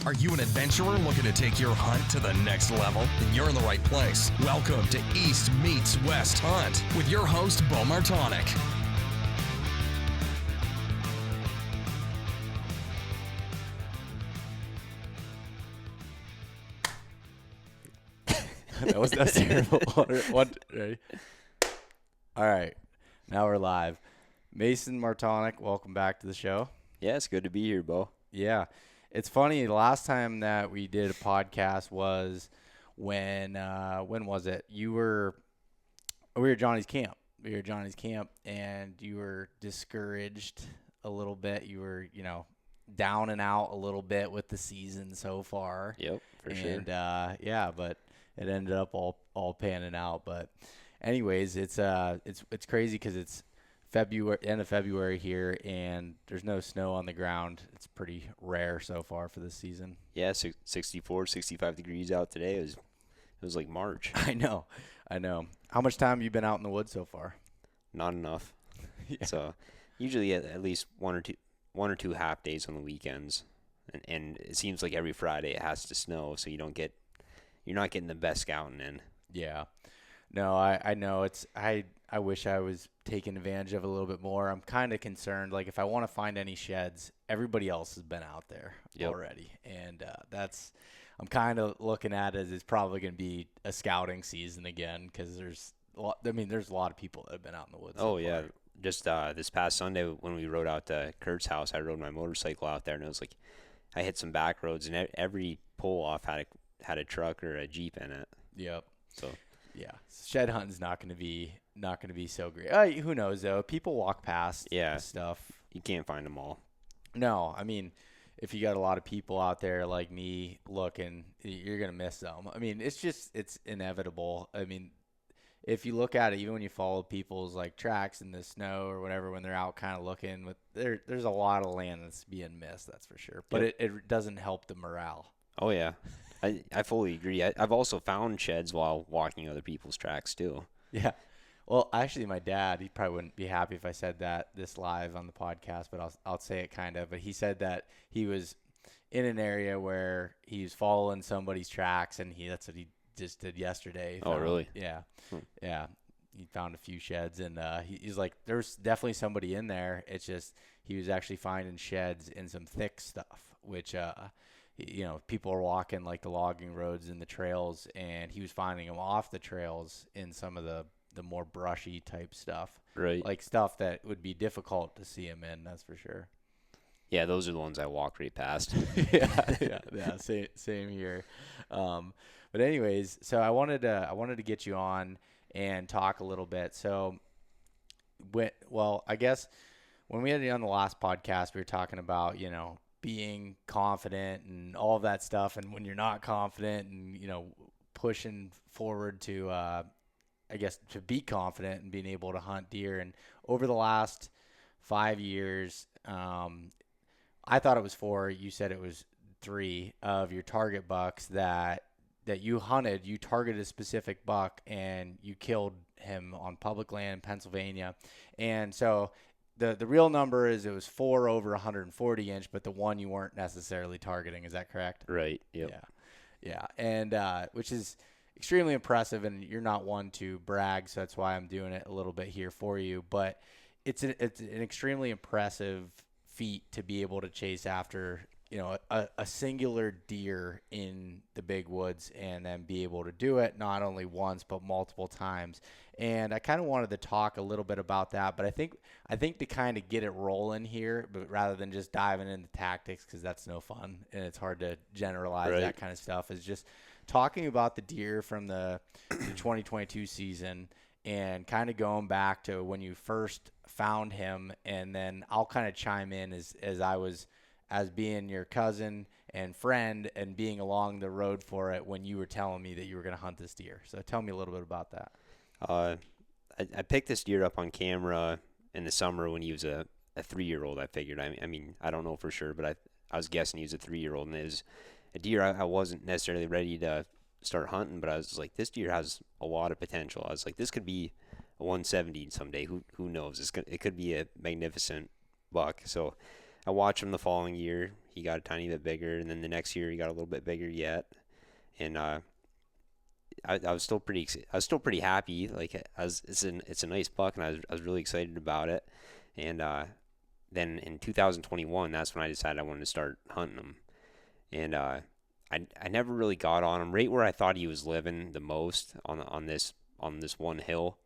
Are you an adventurer looking to take your hunt to the next level? Then you're in the right place. Welcome to East Meets West Hunt with your host, Beau Martonik. That's terrible. What? Ready? All right. Now we're live. Mason Martonik, welcome back to the show. Yeah, it's good to be here, Beau. Yeah. It's funny, the last time that we did a podcast was when was it? We were at Johnny's camp. We were at Johnny's camp, and you were discouraged a little bit. You were, down and out a little bit with the season so far. Yep, for sure. And, but it ended up all panning out. But anyways, it's crazy because it's end of February here, and there's no snow on the ground. It's pretty rare so far for this season. Yeah, 64, 65 degrees out today. It was like March. I know. How much time have you been out in the woods so far? Not enough. Yeah. So usually at least one or two half days on the weekends, and it seems like every Friday it has to snow, so you're not getting the best scouting in. Yeah. No, I know. I wish I was taking advantage of it a little bit more. I'm kind of concerned. Like, if I want to find any sheds, everybody else has been out there already. And I'm kind of looking at it as it's probably going to be a scouting season again, because there's a lot of people that have been out in the woods. Oh, yeah. Just this past Sunday when we rode out to Kurt's house, I rode my motorcycle out there, and it was like I hit some back roads, and every pull-off had a truck or a Jeep in it. Yep. So yeah, shed hunting's not going to be so great. Who knows though? People walk past stuff. You can't find them all. No, I mean, if you got a lot of people out there like me looking, you're going to miss them. I mean, it's inevitable. I mean, if you look at it, even when you follow people's like tracks in the snow or whatever, when they're out kind of looking, there's a lot of land that's being missed, that's for sure. But it doesn't help the morale. Oh yeah. I fully agree. I've also found sheds while walking other people's tracks too. Yeah. Well, actually, my dad, he probably wouldn't be happy if I said this live on the podcast, but I'll say it kind of. But he said that he was in an area where he was following somebody's tracks, and that's what he just did yesterday. Oh, really? Yeah. Yeah. He found a few sheds, and he's like, there's definitely somebody in there. It's just he was actually finding sheds in some thick stuff, which people are walking like the logging roads and the trails, and he was finding them off the trails in some of the more brushy type stuff. Right. Like stuff that would be difficult to see him in, that's for sure. Yeah, those are the ones I walk right past. yeah, same here. But anyways, so I wanted to get you on and talk a little bit. So, I guess when we had you on the last podcast, we were talking about, being confident and all of that stuff, and when you're not confident, and pushing forward to to be confident and being able to hunt deer. And over the last 5 years, I thought it was 4. You said it was 3 of your target bucks that you hunted. You targeted a specific buck and you killed him on public land in Pennsylvania. And so the real number is it was 4 over 140 inch, but the one you weren't necessarily targeting. Is that correct? Right. Yep. Yeah. And which is extremely impressive, and you're not one to brag, so that's why I'm doing it a little bit here for you. But it's an extremely impressive feat to be able to chase after a singular deer in the big woods, and then be able to do it not only once but multiple times. And I kind of wanted to talk a little bit about that, but I think to kind of get it rolling here, but rather than just diving into tactics, because that's no fun and it's hard to generalize that kind of stuff, is just talking about the deer from the 2022 season and kind of going back to when you first found him. And then I'll kind of chime in as being your cousin and friend and being along the road for it when you were telling me that you were going to hunt this deer. So tell me a little bit about that. I picked this deer up on camera in the summer when he was a 3-year-old, I figured. I mean, I don't know for sure, but I was guessing he was a 3-year-old, and it was a deer I wasn't necessarily ready to start hunting, but I was like, this deer has a lot of potential. I was like, this could be a 170 someday. Who knows? It could be a magnificent buck. So I watched him the following year. he got a tiny bit bigger, and then the next year he got a little bit bigger yet. And I was still pretty happy. Like it's a nice buck, and I was really excited about it. And then in 2021, that's when I decided I wanted to start hunting him. And I never really got on him. Right where I thought he was living the most on this one hill,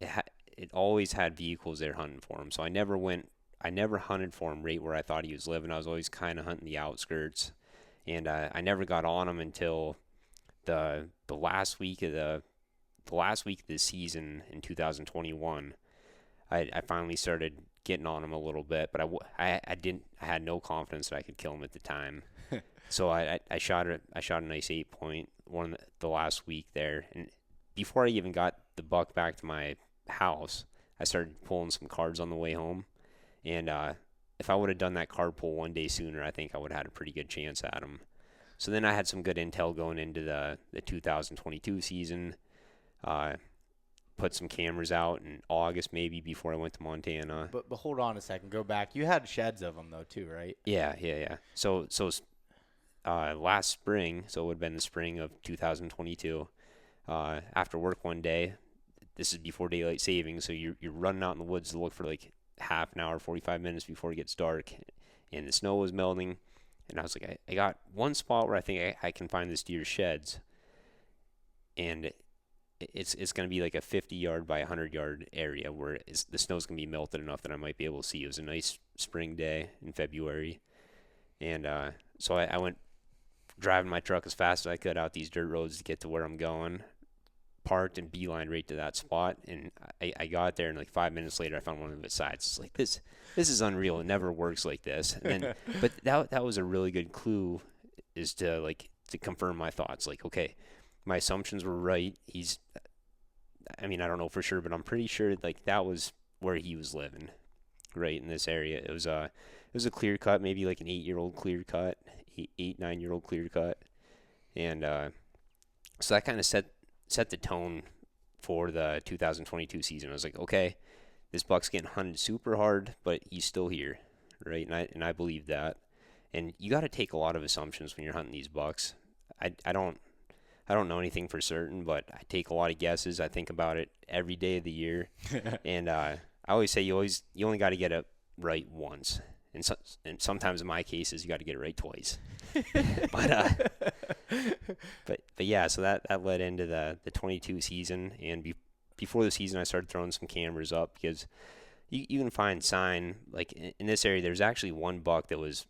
it always had vehicles there hunting for him. So I never hunted for him right where I thought he was living. I was always kind of hunting the outskirts, and I never got on him until the last week of the season in 2021. I finally started getting on him a little bit, but I had no confidence that I could kill him at the time. So I shot a nice 8-point the last week there, and before I even got the buck back to my house, I started pulling some cards on the way home, and if I would have done that card pull one day sooner, I think I would have had a pretty good chance at him. So then I had some good intel going into the 2022 season. Put some cameras out in August maybe before I went to Montana. But hold on a second. Go back. You had sheds of them though too, right? Yeah. So last spring, so it would have been the spring of 2022. After work one day, this is before daylight savings, so you're running out in the woods to look for like half an hour, 45 minutes before it gets dark, and the snow was melting. And I was like, I got one spot where I think I can find this deer's sheds, and it's going to be like a 50-yard by 100-yard area where the snow's going to be melted enough that I might be able to see. It was a nice spring day in February, and so I went driving my truck as fast as I could out these dirt roads to get to where I'm going, parked and beeline right to that spot, and I got there, and like 5 minutes later I found one of its sides. It's like, this is unreal. It never works like this. And then but that was a really good clue, is to confirm my thoughts. Like, okay, my assumptions were right. I don't know for sure, but I'm pretty sure like that was where he was living, right in this area. It was a clear cut, maybe like an 8-year-old clear cut, 9-year-old clear cut, and so that kind of set the tone for the 2022 season. I was like, okay, this buck's getting hunted super hard, but he's still here, right? And I believe that. And you got to take a lot of assumptions when you're hunting these bucks. I don't know anything for certain, but I take a lot of guesses. I think about it every day of the year, and I always say you only got to get it right once, and sometimes in my cases you got to get it right twice. but yeah, so that led into the 22 season, and before the season I started throwing some cameras up, because you can find sign, like in this area there's actually one buck that was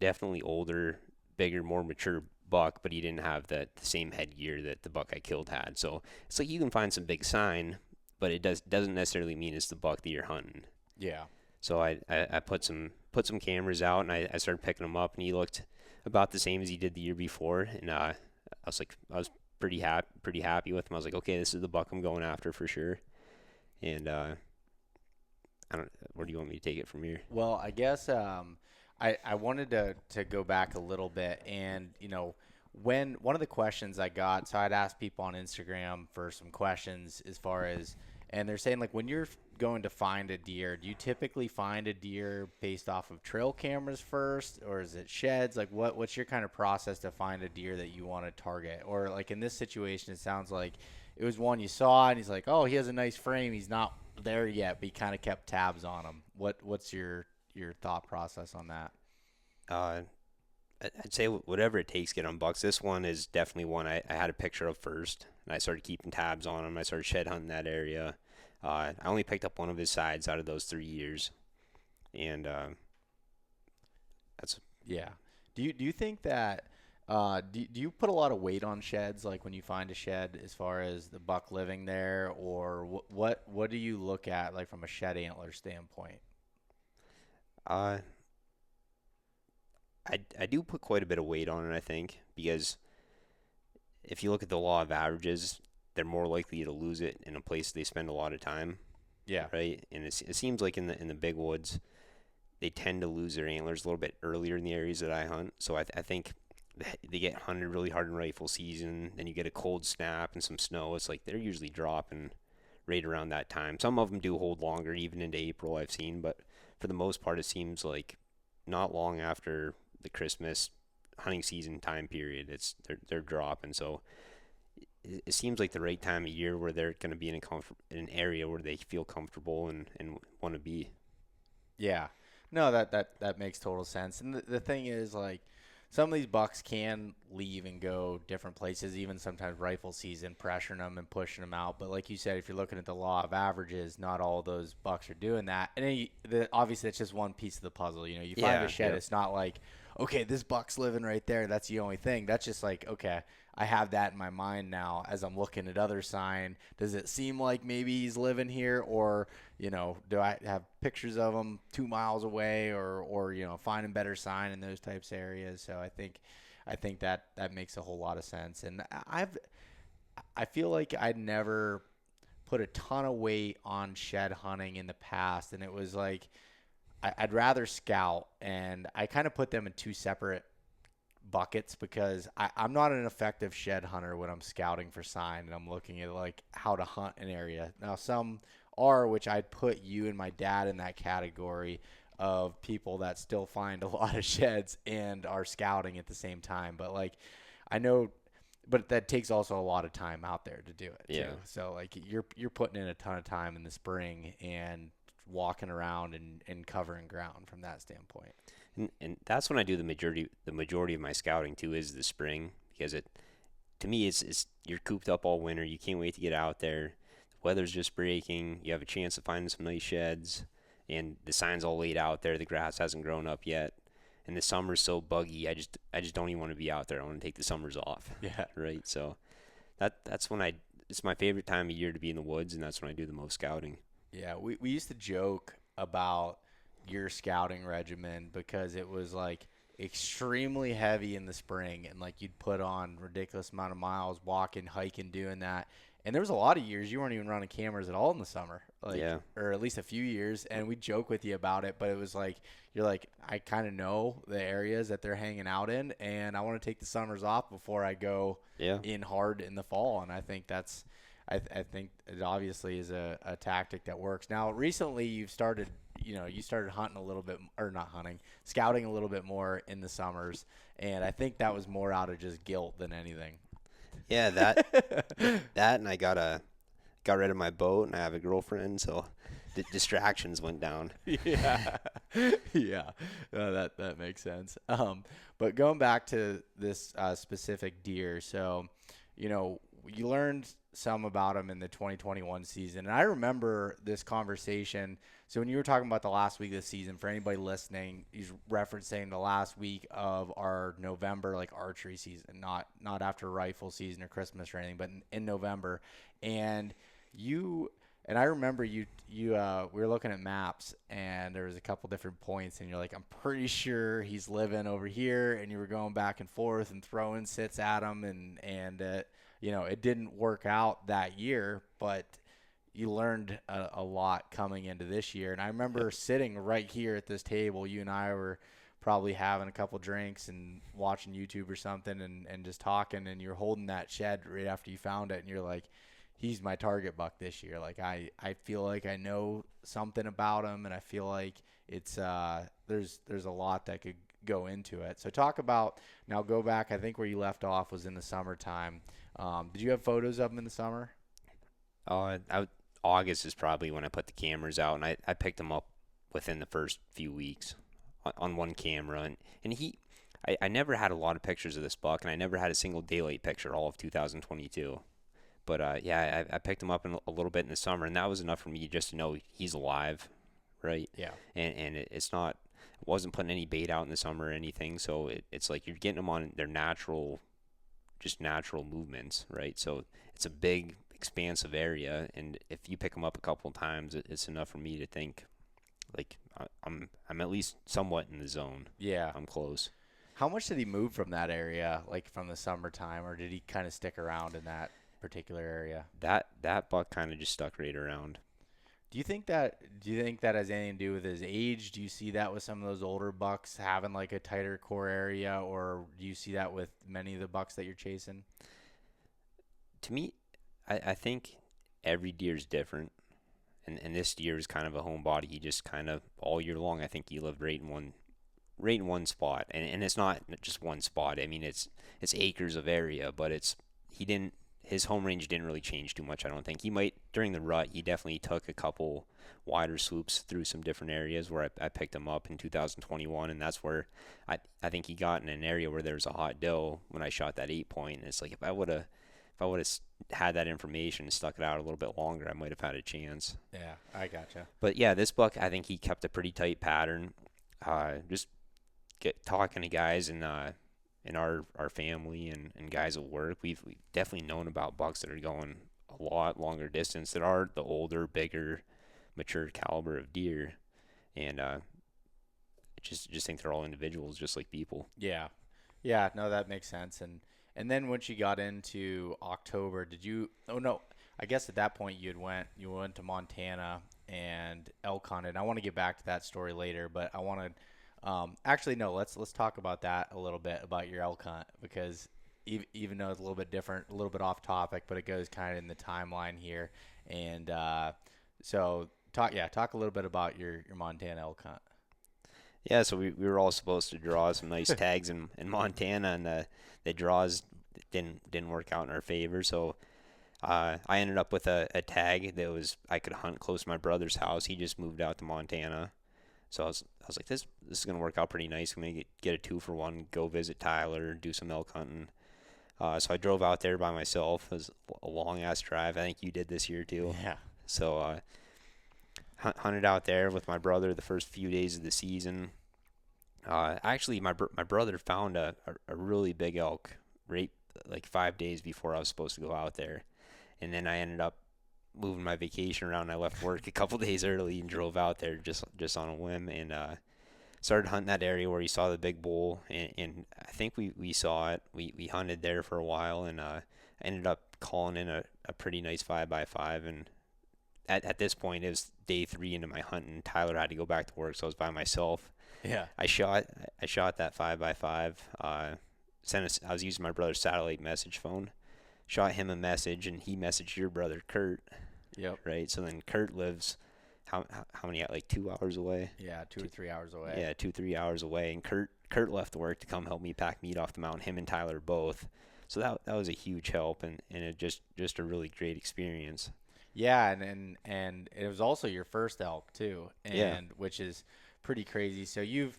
definitely older, bigger, more mature buck, but he didn't have the same headgear that the buck I killed had. So it's like you can find some big sign, but it doesn't necessarily mean it's the buck that you're hunting. Yeah. So I put some cameras out, and I started picking them up, and he looked about the same as he did the year before, and I was pretty happy with him. I was like, okay, this is the buck I'm going after for sure. And where do you want me to take it from here? Well, I guess I wanted to go back a little bit, and when one of the questions I got, so I'd ask people on Instagram for some questions as far as, and they're saying like, when you're going to find a deer, do you typically find a deer based off of trail cameras first, or is it sheds? Like what's your kind of process to find a deer that you want to target? Or like in this situation, it sounds like it was one you saw and he's like, oh, he has a nice frame, he's not there yet, but he kind of kept tabs on him. What's your thought process on that? I'd say whatever it takes to get on bucks. This one is definitely one I had a picture of first, and I started keeping tabs on him. I started shed hunting that area. I only picked up one of his sides out of those 3 years, and that's yeah. Do you think that do you put a lot of weight on sheds, like when you find a shed, as far as the buck living there, or what do you look at like from a shed antler standpoint? I do put quite a bit of weight on it, I think, because if you look at the law of averages, they're more likely to lose it in a place they spend a lot of time. Yeah. Right. And it seems like in the big woods, they tend to lose their antlers a little bit earlier in the areas that I hunt. So I think they get hunted really hard in rifle season. Then you get a cold snap and some snow. It's like they're usually dropping right around that time. Some of them do hold longer, even into April, I've seen. But for the most part, it seems like not long after the Christmas hunting season time period. They're dropping, so it seems like the right time of year where they're going to be in an area where they feel comfortable and want to be. Yeah. No, that makes total sense. And the thing is, like, some of these bucks can leave and go different places, even sometimes rifle season, pressuring them and pushing them out. But like you said, if you're looking at the law of averages, not all of those bucks are doing that. And then obviously, it's just one piece of the puzzle. You know, you find a shed, it's not like, okay, this buck's living right there. That's the only thing. That's just like, okay, I have that in my mind now as I'm looking at other sign. Does it seem like maybe he's living here, or, you know, do I have pictures of him 2 miles away, or you know, finding better sign in those types of areas? So I think that makes a whole lot of sense. And I feel like I'd never put a ton of weight on shed hunting in the past, and it was like I'd rather scout, and I kind of put them in two separate buckets because I'm not an effective shed hunter when I'm scouting for sign and I'm looking at like how to hunt an area. Now some are, which I'd put you and my dad in that category of people that still find a lot of sheds and are scouting at the same time. But like, I know, but that takes also a lot of time out there to do it too. So like you're putting in a ton of time in the spring and walking around and covering ground from that standpoint. And that's when I do the majority of my scouting too, is the spring, because to me it's you're cooped up all winter. You can't wait to get out there. The weather's just breaking. You have a chance of finding some nice sheds, and the sign's all laid out there. The grass hasn't grown up yet, and the summer's so buggy. I just don't even want to be out there. I want to take the summers off. Yeah. Right. So that's when it's my favorite time of year to be in the woods, and that's when I do the most scouting. Yeah, we used to joke about your scouting regimen because it was like extremely heavy in the spring, and like you'd put on ridiculous amount of miles walking, hiking, doing that. And there was a lot of years you weren't even running cameras at all in the summer, like, or at least a few years. And we joke with you about it, but it was like, you're like, I kind of know the areas that they're hanging out in, and I want to take the summers off before I go in hard in the fall. And I think that's, I think it obviously is a tactic that works. Now, recently you started hunting a little bit, or not hunting, scouting a little bit more in the summers. And I think that was more out of just guilt than anything. Yeah, and I got rid of my boat, and I have a girlfriend, so the distractions went down. Yeah. That makes sense. But going back to this specific deer, so, you know, you learned some about him in the 2021 season. And I remember this conversation. So when you were talking about the last week of the season, for anybody listening, he's referencing the last week of our November, like, archery season, not after rifle season or Christmas or anything, but in November. And I remember we were looking at maps, and there was a couple different points, and you're like, I'm pretty sure he's living over here. And you were going back and forth and throwing sits at him, and you know, it didn't work out that year, but you learned a lot coming into this year. And I remember sitting right here at this table, you and I were probably having a couple drinks and watching YouTube or something, and just talking, and you're holding that shed right after you found it, and you're like, he's my target buck this year. Like, I feel like I know something about him, and I feel like it's there's a lot that could go into it. So talk about, now go back, I think where you left off was in the summertime. Did you have photos of him in the summer? August is probably when I put the cameras out, and I picked him up within the first few weeks on one camera. And I never had a lot of pictures of this buck, and I never had a single daylight picture all of 2022. But I picked him up a little bit in the summer, and that was enough for me just to know he's alive, right? Yeah. And it's not, I wasn't putting any bait out in the summer or anything, so it's like you're getting them on their natural movements, right? So it's a big, expansive area, and if you pick them up a couple of times, it's enough for me to think, like, I'm at least somewhat in the zone. Yeah. I'm close. How much did he move from that area, like from the summertime, or did he kind of stick around in that particular area? That buck kind of just stuck right around. Do you think that has anything to do with his age? Do you see that with some of those older bucks having like a tighter core area, or do you see that with many of the bucks that you're chasing? To me, I think every deer is different, and this deer is kind of a homebody. He just kind of all year long, I think he lived right right in one spot, and it's not just one spot. I mean, it's acres of area, but his home range didn't really change too much. I don't think. He might during the rut. He definitely took a couple wider swoops through some different areas where I picked him up in 2021, and that's where I think he got in an area where there was a hot doe when I shot that 8-point. And it's like if I would have had that information and stuck it out a little bit longer, I might have had a chance. Yeah, I gotcha. But yeah, this buck, I think he kept a pretty tight pattern. Just talking to guys in our family and guys at work, we've definitely known about bucks that are going a lot longer distance, that are the older, bigger, mature caliber of deer, and just think they're all individuals, just like people. Yeah, no, that makes sense. And then once you got into October, did you? Oh no, I guess at that point you went to Montana and elk hunted. I want to get back to that story later, but I want to actually no. Let's talk about that a little bit, about your elk hunt, because even though it's a little bit different, a little bit off topic, but it goes kind of in the timeline here. And so talk a little bit about your Montana elk hunt. Yeah, so we were all supposed to draw some nice tags in Montana, and the draws didn't work out in our favor. So I ended up with a tag that I could hunt close to my brother's house. He just moved out to Montana, so I was like, this is gonna work out pretty nice. I'm gonna get a 2-for-1, go visit Tyler, do some elk hunting. So I drove out there by myself. It was a long ass drive. I think you did this year too. Yeah. So hunted out there with my brother the first few days of the season. Actually, my brother found a really big elk right like 5 days before I was supposed to go out there, and then I ended up moving my vacation around. I left work a couple days early and drove out there just on a whim, and started hunting that area where he saw the big bull, and I think we saw it. We hunted there for a while, and ended up calling in a pretty nice 5x5, and at this point, it was day 3 into my hunt, and Tyler had to go back to work, so I was by myself. Yeah. I shot that 5x5. I was using my brother's satellite message phone. Shot him a message, and he messaged your brother Kurt. Yep. Right. So then Kurt lives how many, like 2 hours away? Yeah, 2 or 3 hours away. Yeah, 2-3 hours away, and Kurt left work to come help me pack meat off the mountain. Him and Tyler both. So that was a huge help, and it just a really great experience. Yeah, and it was also your first elk too, which is pretty crazy. So you've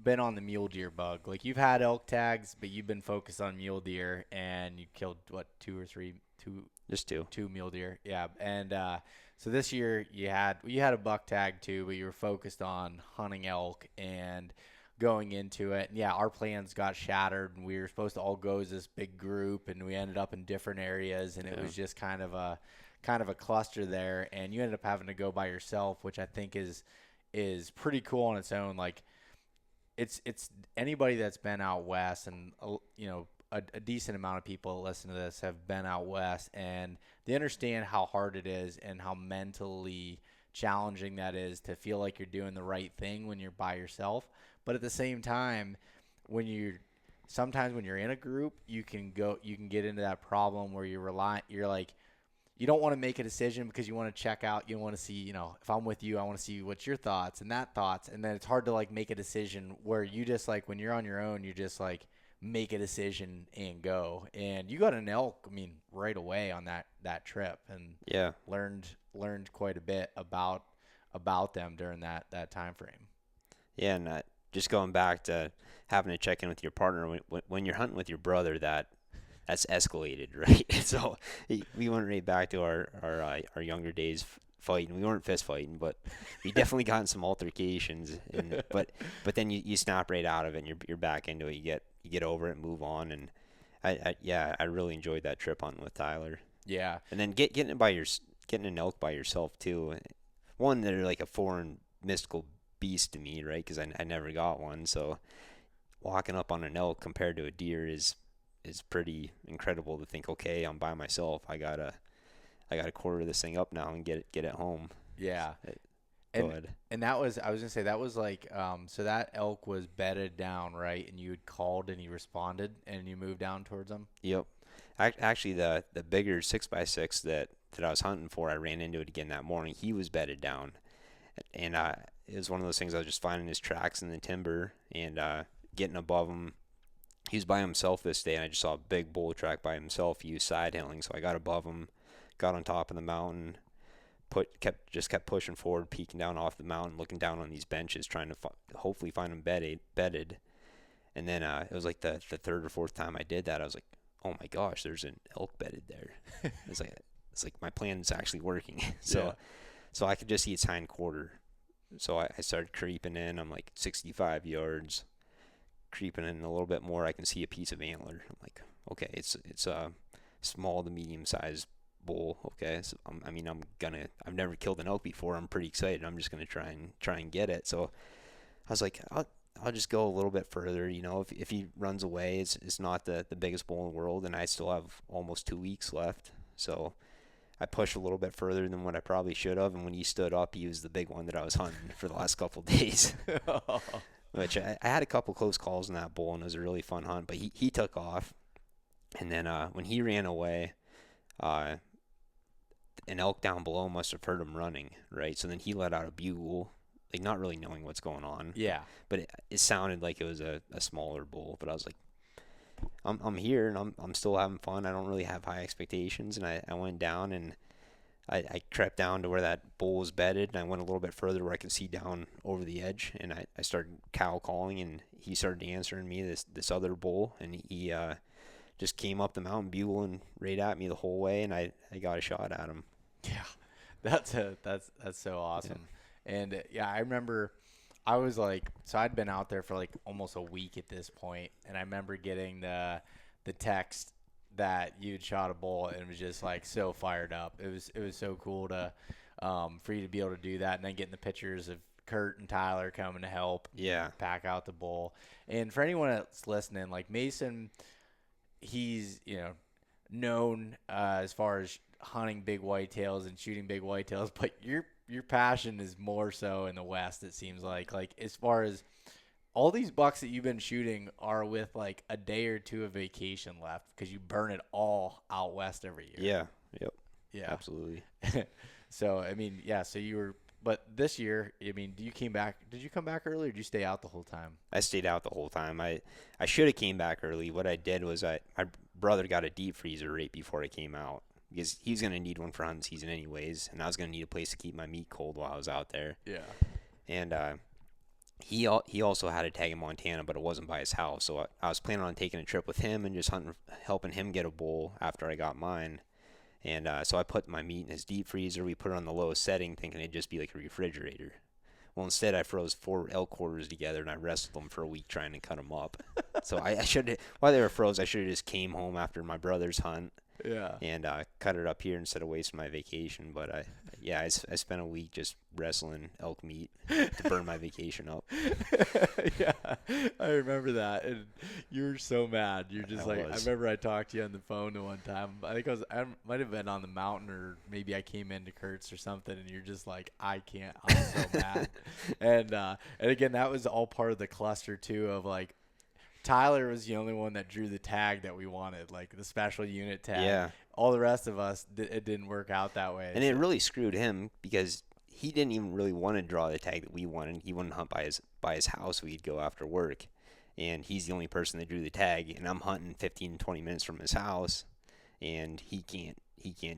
been on the mule deer bug. Like, you've had elk tags, but you've been focused on mule deer, and you killed what, 2 or 3? Just 2. 2 mule deer. Yeah. And so this year you had a buck tag too, but you were focused on hunting elk and going into it. And yeah, our plans got shattered, and we were supposed to all go as this big group, and we ended up in different areas, and it was just kind of a cluster there, and you ended up having to go by yourself, which I think is pretty cool on its own. Like, it's anybody that's been out west, and a decent amount of people that listen to this have been out west, and they understand how hard it is and how mentally challenging that is to feel like you're doing the right thing when you're by yourself. But at the same time, sometimes when you're in a group, you can get into that problem where you're like, you don't want to make a decision because you want to check out. You want to see, if I'm with you, I want to see what's your thoughts and that thoughts. And then it's hard to like make a decision where you just like, when you're on your own, you just like make a decision and go. And you got an elk, right away on that trip, and learned quite a bit about them during that time frame. Yeah, and just going back to having to check in with your partner when you're hunting with your brother, that's escalated, right? So we went right back to our younger days fighting. We weren't fist fighting, but we definitely got in some altercations. But then you snap right out of it, and you're back into it. You get over it, and move on. And I really enjoyed that trip hunting with Tyler. Yeah. And then getting an elk by yourself too. One, they're like a foreign mystical beast to me, right? Because I never got one. So walking up on an elk compared to a deer is pretty incredible to think, okay, I'm by myself. I gotta quarter this thing up now and get it home. Yeah. And that was, I was gonna say, that was like, so that elk was bedded down, right? And you had called and he responded and you moved down towards him? Yep. Actually, the bigger 6x6 that I was hunting for, I ran into it again that morning. He was bedded down, and it was one of those things. I was just finding his tracks in the timber and getting above him. He was by himself this day, and I just saw a big bull track by himself. He was side hilling, so I got above him, got on top of the mountain, kept pushing forward, peeking down off the mountain, looking down on these benches, trying to hopefully find him bedded. And then it was like the third or fourth time I did that, I was like, oh my gosh, there's an elk bedded there. It's like my plan is actually working. So I could just see its hind quarter. So I started creeping in. I'm like 65 yards, creeping in a little bit more. I can see a piece of antler. I'm like, okay, it's a small to medium sized bull. Okay, so I've never killed an elk before. I'm pretty excited. I'm just gonna try and get it. So I was like, I'll just go a little bit further. If he runs away, it's not the biggest bull in the world, and I still have almost 2 weeks left. So I pushed a little bit further than what I probably should have, and when he stood up, he was the big one that I was hunting for the last couple of days. Which I had a couple close calls in that bull, and it was a really fun hunt. But he took off, and then when he ran away, an elk down below must have heard him running, right? So then he let out a bugle, like not really knowing what's going on. Yeah. But it sounded like it was a smaller bull. But I was like, I'm here, and I'm still having fun. I don't really have high expectations. And I went down, and I crept down to where that bull was bedded, and I went a little bit further where I could see down over the edge, and I started cow calling, and he started answering me, this other bull, and he just came up the mountain bugling right at me the whole way, and I got a shot at him. Yeah, that's so awesome. Yeah. And I remember I was like, so I'd been out there for like almost a week at this point, and I remember getting the text that you'd shot a bull, and it was just like so fired up. It was so cool to for you to be able to do that, and then getting the pictures of Kurt and Tyler coming to help pack out the bull. And for anyone that's listening, like Mason, he's known as far as hunting big whitetails and shooting big whitetails, but your passion is more so in the West, it seems like as far as all these bucks that you've been shooting are with like a day or two of vacation left because you burn it all out West every year. Yeah. Yep. Yeah. Absolutely. So, I mean, so you were, but this year, I mean, did you come back early, or did you stay out the whole time? I stayed out the whole time. I should have came back early. What I did was my brother got a deep freezer right before I came out because he's going to need one for hunting season anyways, and I was going to need a place to keep my meat cold while I was out there. Yeah. And he also had a tag in Montana, but it wasn't by his house. So I was planning on taking a trip with him and just helping him get a bull after I got mine. And so I put my meat in his deep freezer. We put it on the lowest setting, thinking it'd just be like a refrigerator. Well, instead, I froze 4 elk quarters together, and I wrestled them for a week trying to cut them up. So I should, while they were froze, I should have just came home after my brother's hunt. Yeah. And cut it up here instead of wasting my vacation. But I spent a week just wrestling elk meat to burn my vacation up. Yeah, I remember that, and you were so mad. You're just I remember I talked to you on the phone the one time. I think I might have been on the mountain, or maybe I came into Kurt's or something, and you're just like, I can't. I'm so mad. And again, that was all part of the cluster too of like, Tyler was the only one that drew the tag that we wanted, like the special unit tag. Yeah. All the rest of us, it didn't work out that way. And it really screwed him because he didn't even really want to draw the tag that we wanted. He wanted to hunt by his house. We'd go after work, and he's the only person that drew the tag. And I'm hunting 15, 20 minutes from his house, and he can't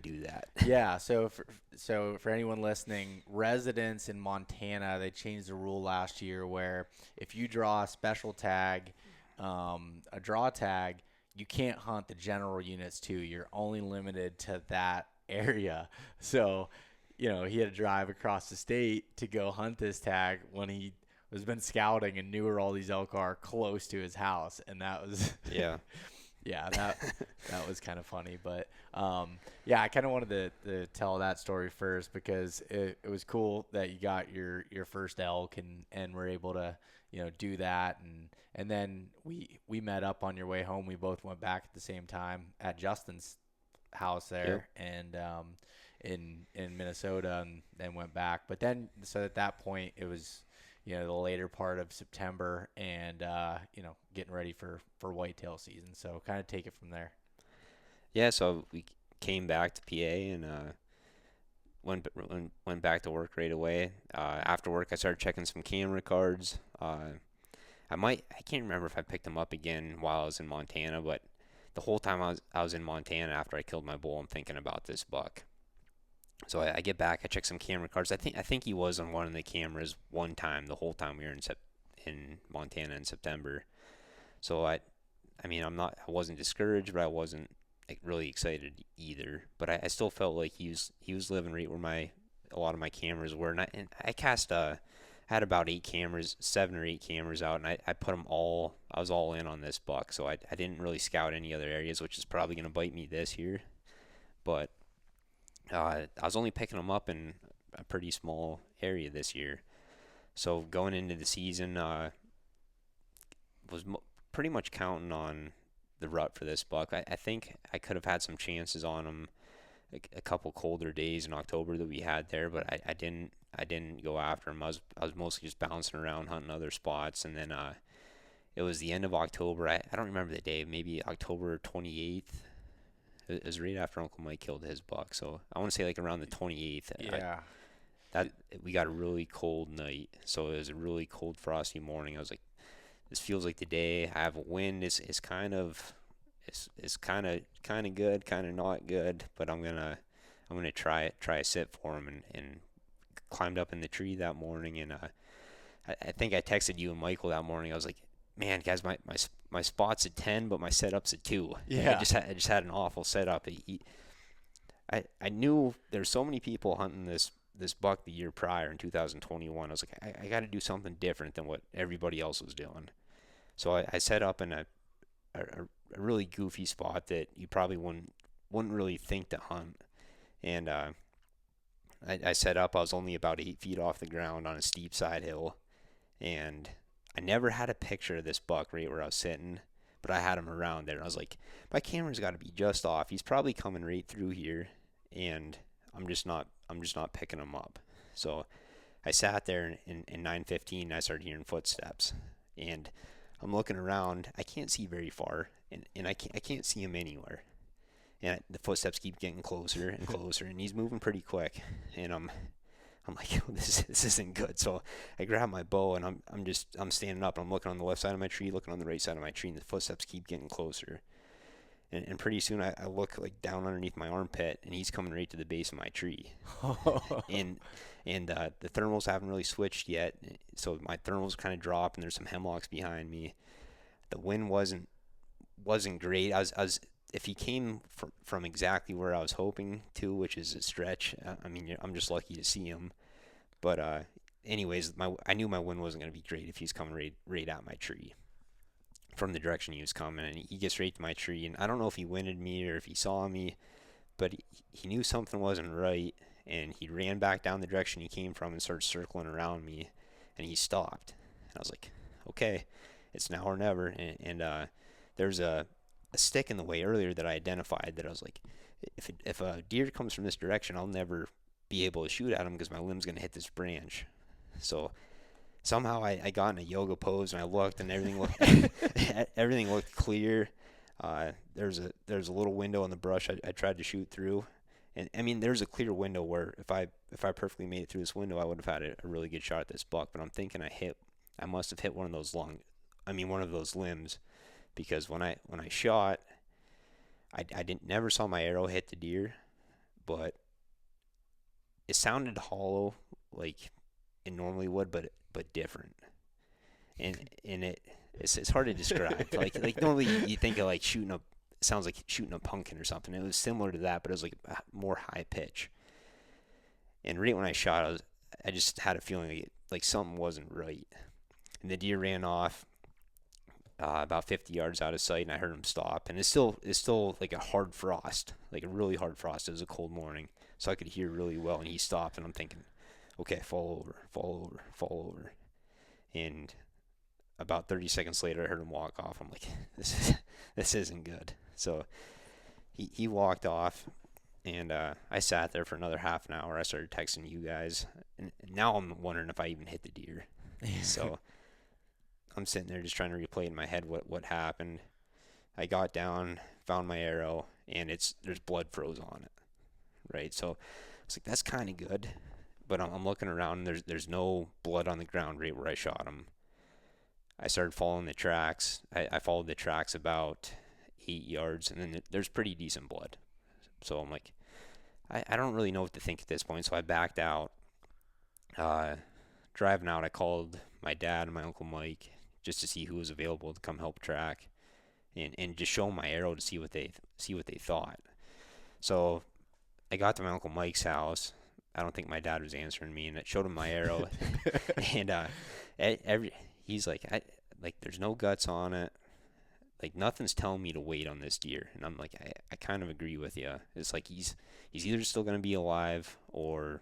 do that. Yeah. So for anyone listening, residents in Montana, they changed the rule last year where if you draw a special tag, a draw tag, you can't hunt the general units too. You're only limited to that area. So, he had to drive across the state to go hunt this tag when he was been scouting and knew where all these elk are close to his house. And that was, that was kind of funny. But, I kind of wanted to tell that story first because it was cool that you got your first elk and were able to, do that. And then we met up on your way home. We both went back at the same time at Justin's house there and in Minnesota and went back. But then, so at that point, it was, the later part of September and, getting ready for whitetail season. So kind of take it from there. Yeah, so we came back to PA and went back to work right away. After work, I started checking some camera cards. I can't remember if I picked them up again while I was in Montana, but the whole time I was in Montana after I killed my bull, I'm thinking about this buck. So I get back, I check some camera cards. I think he was on one of the cameras one time, the whole time we were in Montana in September. So I wasn't discouraged, but I wasn't really excited either. But I still felt like he was living right where a lot of my cameras were, and I cast had about 7 or 8 cameras out, and I put them all. I was all in on this buck, so I didn't really scout any other areas, which is probably going to bite me this year. But I was only picking them up in a pretty small area this year. So going into the season, was pretty much counting on the rut for this buck. I think I could have had some chances on him a couple colder days in October that we had there, but I didn't go after him. I was mostly just bouncing around hunting other spots, and then it was the end of October. I don't remember the day, maybe October 28th. It was right after Uncle Mike killed his buck, so I want to say like around the 28th. Yeah. We got a really cold night, so it was a really cold, frosty morning. I was like, this feels like the day. I have a wind. It's kind of good, kind of not good, but I'm gonna try a sit for him, and climbed up in the tree that morning, and I think I texted you and Michael that morning. I was like, man, guys, my spot's at 10, but my setup's at 2. Yeah. I just had an awful setup. I knew there's so many people hunting this buck the year prior in 2021. I was like, I got to do something different than what everybody else was doing. So I set up in a really goofy spot that you probably wouldn't really think to hunt. And I set up. I was only about 8 feet off the ground on a steep side hill, and I never had a picture of this buck right where I was sitting, but I had him around there. And I was like, my camera's got to be just off. He's probably coming right through here, and I'm just not picking him up. So I sat there in 9:15. I started hearing footsteps, and I'm looking around. I can't see very far, and I can't see him anywhere. And the footsteps keep getting closer and closer, and he's moving pretty quick. And I'm like, this isn't good. So I grab my bow, and I'm standing up, and I'm looking on the left side of my tree, looking on the right side of my tree, and the footsteps keep getting closer. And pretty soon I look like down underneath my armpit, and he's coming right to the base of my tree. and the thermals haven't really switched yet, so my thermals kind of drop, and there's some hemlocks behind me. The wind wasn't great. I was if he came from exactly where I was hoping to, which is a stretch. I mean, I'm just lucky to see him. But anyways, I knew my wind wasn't going to be great if he's coming right at my tree from the direction he was coming, and he gets right to my tree. And I don't know if he winded me or if he saw me, but he knew something wasn't right, and he ran back down the direction he came from and started circling around me, and he stopped. And I was like, okay, it's now or never. And there's a stick in the way earlier that I identified that I was like, if a deer comes from this direction, I'll never be able to shoot at him because my limb's going to hit this branch. So somehow I got in a yoga pose, and I looked, and everything looked clear. There's a little window in the brush I tried to shoot through, and I mean there's a clear window where if I perfectly made it through this window, I would have had a really good shot at this buck. But I'm thinking I must have hit one of those limbs, because when I shot, I never saw my arrow hit the deer, but it sounded hollow like it normally would, but different. And it's hard to describe. like normally you think of like it sounds like shooting a pumpkin or something. It was similar to that, but it was like more high pitch. And right when I shot, I just had a feeling like something wasn't right. And the deer ran off about 50 yards out of sight, and I heard him stop. And it's still like a hard frost, like a really hard frost. It was a cold morning, so I could hear really well. And he stopped, and I'm thinking, okay, fall over. And about 30 seconds later, I heard him walk off. I'm like, this isn't good. So he walked off, and I sat there for another half an hour. I started texting you guys, and now I'm wondering if I even hit the deer. So I'm sitting there just trying to replay in my head what happened. I got down, found my arrow, and there's blood froze on it, right? So was like, that's kind of good. But I'm looking around, and there's no blood on the ground right where I shot him. I started following the tracks. I followed the tracks about 8 yards, and then there's pretty decent blood. So I'm like, I don't really know what to think at this point, so I backed out. Driving out, I called my dad and my Uncle Mike just to see who was available to come help track, and just show them my arrow to see what they thought. So I got to my Uncle Mike's house. I don't think my dad was answering me, and I showed him my arrow, and he's like, there's no guts on it. Like, nothing's telling me to wait on this deer. And I'm like, I kind of agree with you. It's like he's either still going to be alive, or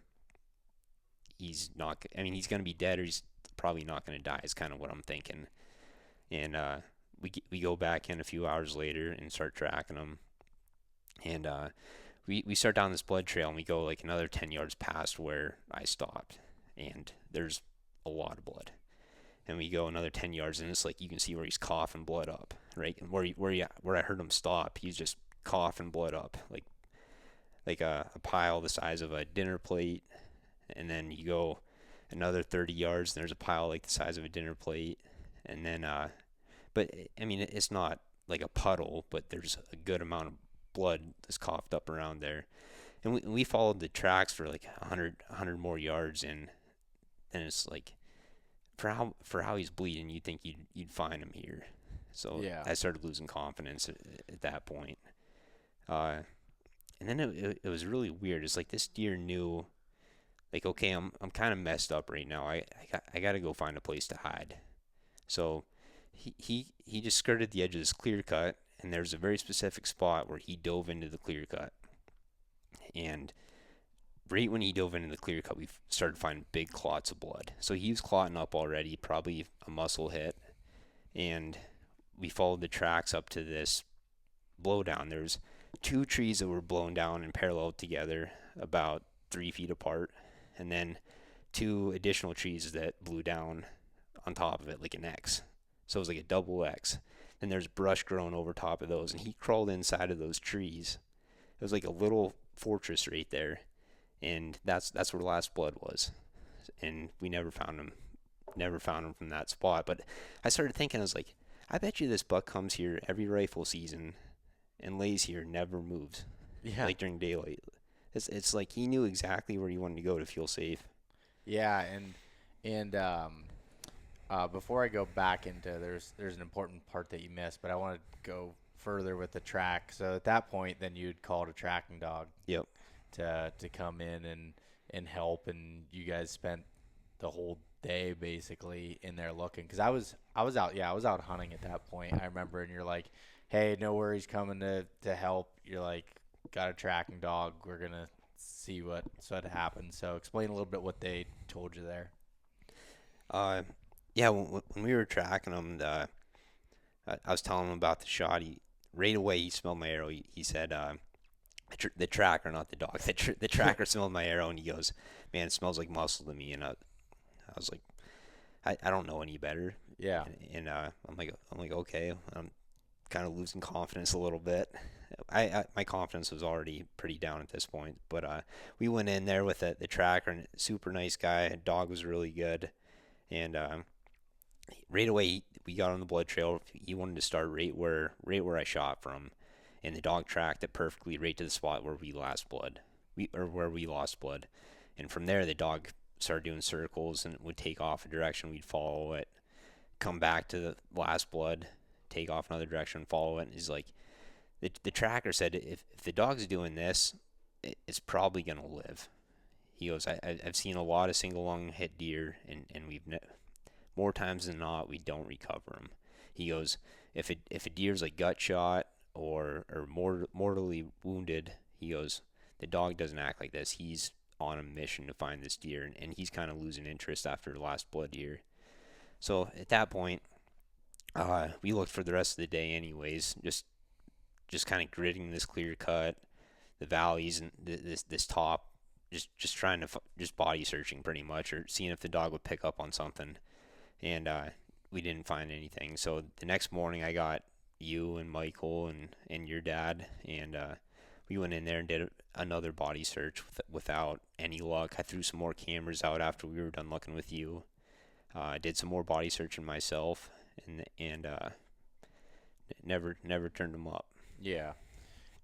he's not. I mean, he's going to be dead, or he's probably not going to die, is kind of what I'm thinking. And we go back in a few hours later and start tracking him. And we start down this blood trail, and we go like another 10 yards past where I stopped. And there's a lot of blood. And we go another 10 yards, and it's like you can see where he's coughing blood up, right? And where I heard him stop, he's just coughing blood up, like a pile the size of a dinner plate. And then you go another 30 yards, and there's a pile like the size of a dinner plate. And then, but I mean, it's not like a puddle, but there's a good amount of blood that's coughed up around there. And we followed the tracks for like 100 more yards, and it's like, for how he's bleeding, you'd think you'd find him here. So yeah. I started losing confidence at that point. And then it was really weird. It's like this deer knew, like, okay, I'm kind of messed up right now. I got to go find a place to hide. So he just skirted the edge of this clear cut, and there's a very specific spot where he dove into the clear cut. And right when he dove into the clear cut, we started finding big clots of blood. So he was clotting up already, probably a muscle hit. And we followed the tracks up to this blowdown. There's 2 trees that were blown down and parallel together, about 3 feet apart. And then 2 additional trees that blew down on top of it like an X. So it was like a double X. And there's brush growing over top of those. And he crawled inside of those trees. It was like a little fortress right there. And that's where the last blood was. And we never found him from that spot. But I started thinking, I was like, I bet you this buck comes here every rifle season and lays here, never moves. Yeah. Like during daylight. It's like he knew exactly where he wanted to go to feel safe. Yeah, and before I go back into, there's an important part that you missed, but I want to go further with the track. So at that point, then you'd called a tracking dog. Yep. To come in and help, and you guys spent the whole day basically in there looking, because I was out hunting at that point, I remember, and you're like, hey, no worries, coming to help. You're like, got a tracking dog, we're gonna see what happens. So explain a little bit what they told you there. Yeah, when we were tracking him, I was telling him about the shot. Right away he smelled my arrow. He said, the tracker, not the dog. The tracker smelled my arrow, and he goes, "Man, it smells like muscle to me." And I was like, I don't know any better. Yeah. And I'm like, okay. I'm kind of losing confidence a little bit. My confidence was already pretty down at this point. But we went in there with the tracker, and super nice guy. Dog was really good, and right away we got on the blood trail. He wanted to start right where I shot from. And the dog tracked it perfectly right to the spot where we lost blood. And from there, the dog started doing circles and would take off a direction. We'd follow it, come back to the last blood, take off another direction, follow it. And he's like, the tracker said, if the dog's doing this, it's probably going to live. He goes, I've seen a lot of single lung hit deer, and more times than not, we don't recover them. He goes, if a deer's like gut shot, or mortally wounded, he goes, the dog doesn't act like this. He's on a mission to find this deer, and he's kind of losing interest after the last blood deer. So at that point, we looked for the rest of the day anyways, just kind of gritting this clear cut, the valleys and this top, just trying to just body searching pretty much, or seeing if the dog would pick up on something. And we didn't find anything. So the next morning I got you and Michael and your dad, and we went in there and did another body search without any luck. I threw some more cameras out after we were done looking with you. Did some more body searching myself, and never turned them up. Yeah.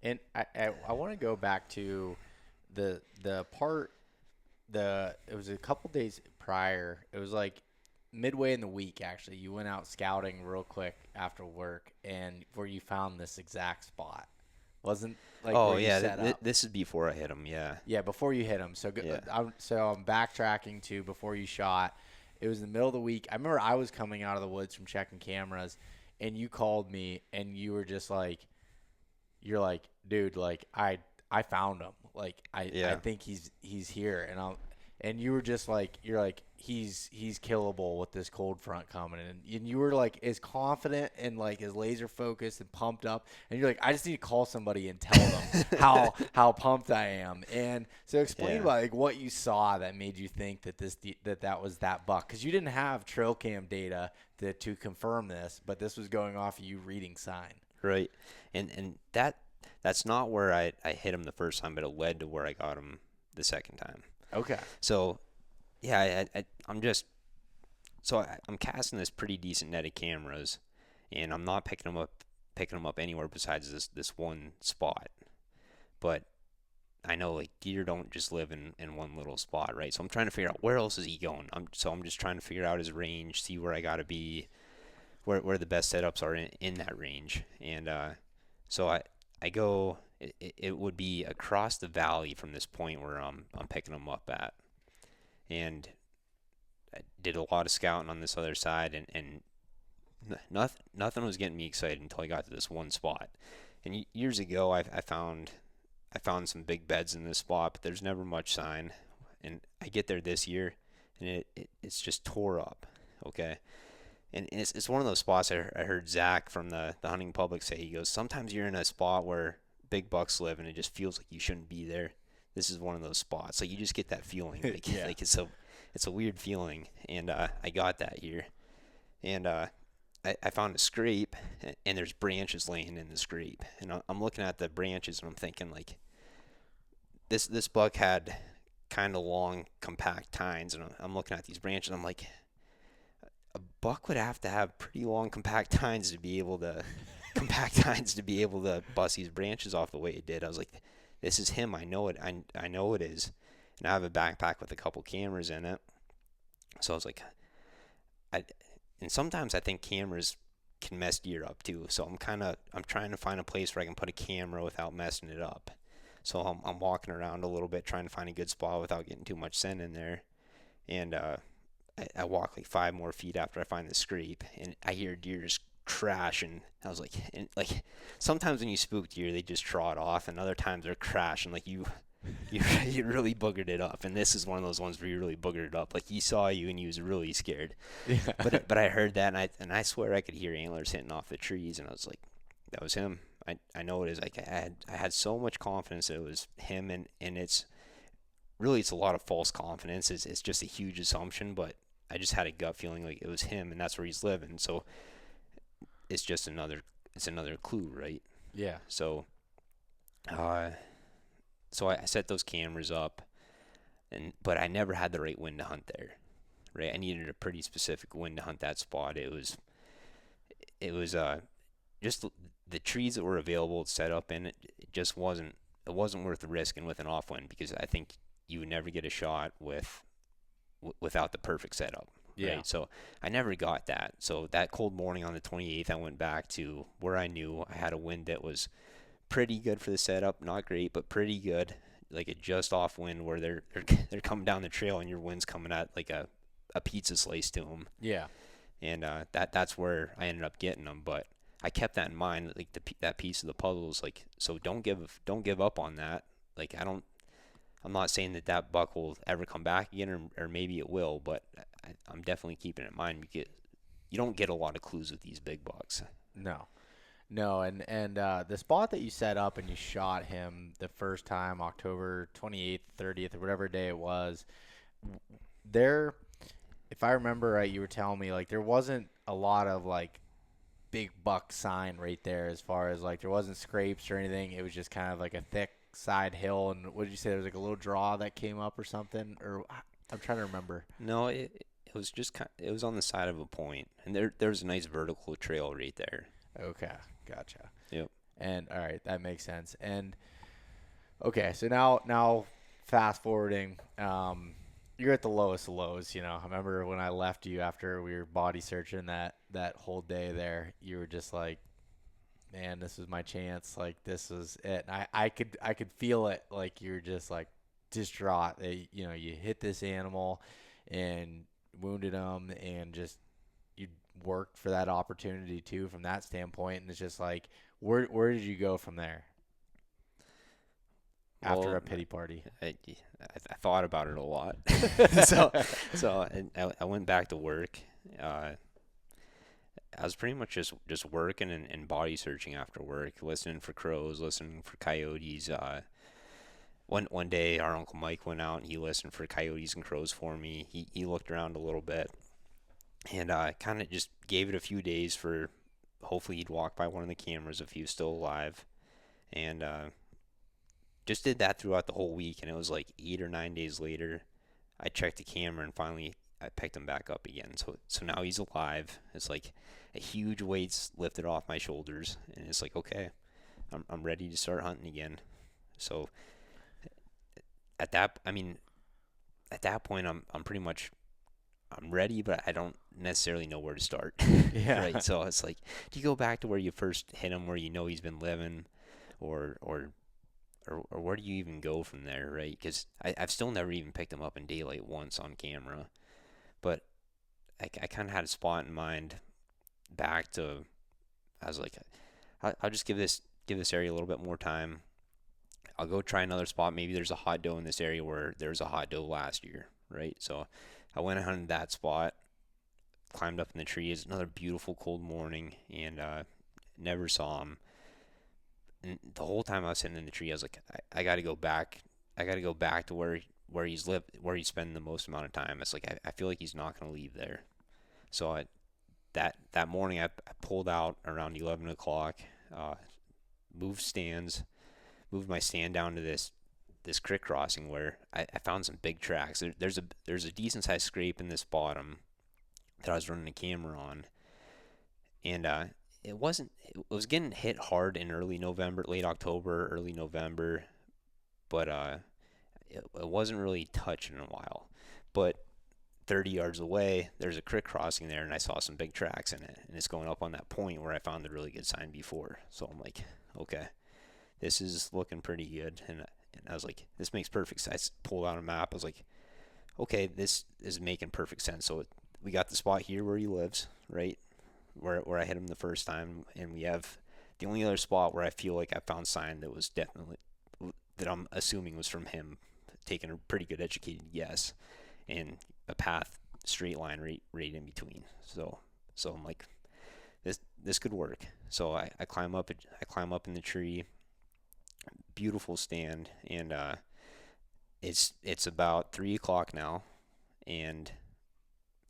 And I want to go back to the part, it was a couple days prior. It was like midway in the week, actually. You went out scouting real quick after work, and where you found this exact spot. Wasn't like where you set up. This is before I hit him, yeah. Yeah, before you hit him. So Yeah. I'm backtracking to before you shot. It was in the middle of the week. I remember I was coming out of the woods from checking cameras, and you called me, and you were just like, you're like, dude, like I found him. Like I think he's here, and you were just like, you're like, he's killable with this cold front coming, and you were like as confident and like as laser focused and pumped up, and you're like, I just need to call somebody and tell them how pumped I am. And so explain about like what you saw that made you think that that was that buck, because you didn't have trail cam data to confirm this, but this was going off of you reading sign. Right, and that's not where I hit him the first time, but it led to where I got him the second time. Okay. So, yeah, I'm casting this pretty decent net of cameras, and I'm not picking them up anywhere besides this one spot. But I know like deer don't just live in one little spot, right? So I'm trying to figure out where else is he going. I'm just trying to figure out his range, see where I gotta be, where the best setups are in that range, and so I go. It would be across the valley from this point where I'm picking them up at. And I did a lot of scouting on this other side, and nothing was getting me excited until I got to this one spot. And years ago, I found some big beds in this spot, but there's never much sign. And I get there this year, and it's just tore up, okay? And it's one of those spots I heard Zach from the hunting public say. He goes, sometimes you're in a spot where big bucks live, and it just feels like you shouldn't be there. This is one of those spots. Like you just get that feeling. Like, like it's a weird feeling, and I got that here. And I found a scrape, and there's branches laying in the scrape. And I'm looking at the branches, and I'm thinking like, this buck had kind of long, compact tines, and I'm looking at these branches, and I'm like, a buck would have to have pretty long, compact tines to be able to bust these branches off the way it did. I was like, this is him. I know it. I know it is. And I have a backpack with a couple cameras in it. So I was like, and sometimes I think cameras can mess deer up too. So I'm trying to find a place where I can put a camera without messing it up. So I'm walking around a little bit trying to find a good spot without getting too much scent in there. And I walk like 5 more feet after I find the scrape, and I hear deer just crash, and I was like, sometimes when you spook deer, they just trot off, and other times they're crashing like you really boogered it up. And this is one of those ones where you really boogered it up. Like he saw you and he was really scared. Yeah. But I heard that, and I swear I could hear antlers hitting off the trees, and I was like, that was him. I know it is. Like I had so much confidence that it was him, and it's a lot of false confidence. It's just a huge assumption, but I just had a gut feeling like it was him, and that's where he's living. So it's just another clue, right? Yeah. So I set those cameras up, but I never had the right wind to hunt there, right? I needed a pretty specific wind to hunt that spot. It was just the trees that were available to set up in it. It just wasn't worth the risk and with an off wind, because I think you would never get a shot without the perfect setup. Right? Yeah. So I never got that. So that cold morning on the 28th, I went back to where I knew I had a wind that was pretty good for the setup. Not great, but pretty good. Like a just off wind where they're coming down the trail and your wind's coming at like a pizza slice to them. Yeah. And that's where I ended up getting them. But I kept that in mind. Like that piece of the puzzle is like, so don't give up on that. Like I'm not saying that buck will ever come back again, or maybe it will, but I'm definitely keeping it in mind, because you don't get a lot of clues with these big bucks. No, and the spot that you set up and you shot him the first time, October 28th, 30th, or whatever day it was, there, if I remember right, you were telling me like there wasn't a lot of like big buck sign right there, as far as like there wasn't scrapes or anything. It was just kind of like a thick side hill. And what did you say? There was like a little draw that came up or something? Or I'm trying to remember. No, it was just it was on the side of a point, and there was a nice vertical trail right there. Okay, gotcha. Yep. And all right, that makes sense. And okay, so now fast forwarding, you're at the lowest of lows. I remember when I left you after we were body searching that whole day there, you were just like, man, this was my chance. Like, this was it. And I could feel it. Like, you're just like distraught that, you hit this animal and wounded him, and just you worked for that opportunity too from that standpoint. And it's just like, where did you go from there after a pity party? I thought about it a lot. so I went back to work. I was pretty much just working and body searching after work, listening for crows, listening for coyotes. One day our Uncle Mike went out and he listened for coyotes and crows for me. He looked around a little bit, and kind of just gave it a few days for hopefully he'd walk by one of the cameras if he was still alive, and just did that throughout the whole week. And it was like 8 or 9 days later, I checked the camera and finally I picked him back up again. So now he's alive. It's like a huge weight's lifted off my shoulders, and it's like, okay, I'm ready to start hunting again. So at that point, I'm pretty much, I'm ready, but I don't necessarily know where to start. Yeah. Right. So it's like, do you go back to where you first hit him, where he's been living, or where do you even go from there, right? Because I've still never even picked him up in daylight once on camera, but I kind of had a spot in mind back to, I was like, I'll just give this area a little bit more time. I'll go try another spot. Maybe there's a hot doe in this area where there was a hot doe last year, right? So I went and hunted that spot, climbed up in the trees. Another beautiful cold morning, and never saw him. And the whole time I was sitting in the tree, I was like, I got to go back. I got to go back to where he's lived, where he's spent the most amount of time. It's like I feel like he's not going to leave there. So that morning I pulled out around 11 o'clock, moved my stand down to this creek crossing where I found some big tracks. There's a decent sized scrape in this bottom that I was running a camera on, and it was getting hit hard in early November, late October, early November, but it wasn't really touching in a while. But 30 yards away, there's a creek crossing there, and I saw some big tracks in it, and it's going up on that point where I found the really good sign before. So I'm like, okay, this is looking pretty good. And I was like, this makes perfect sense. I pulled out a map. I was like, okay, this is making perfect sense. So we got the spot here where he lives, right, where I hit him the first time, and we have the only other spot where I feel like I found sign that was definitely, that I'm assuming was from him, taking a pretty good educated guess, and a path, straight line right in between. So I'm like, this could work. So I climb up in the tree. Beautiful stand, and it's about 3 o'clock now, and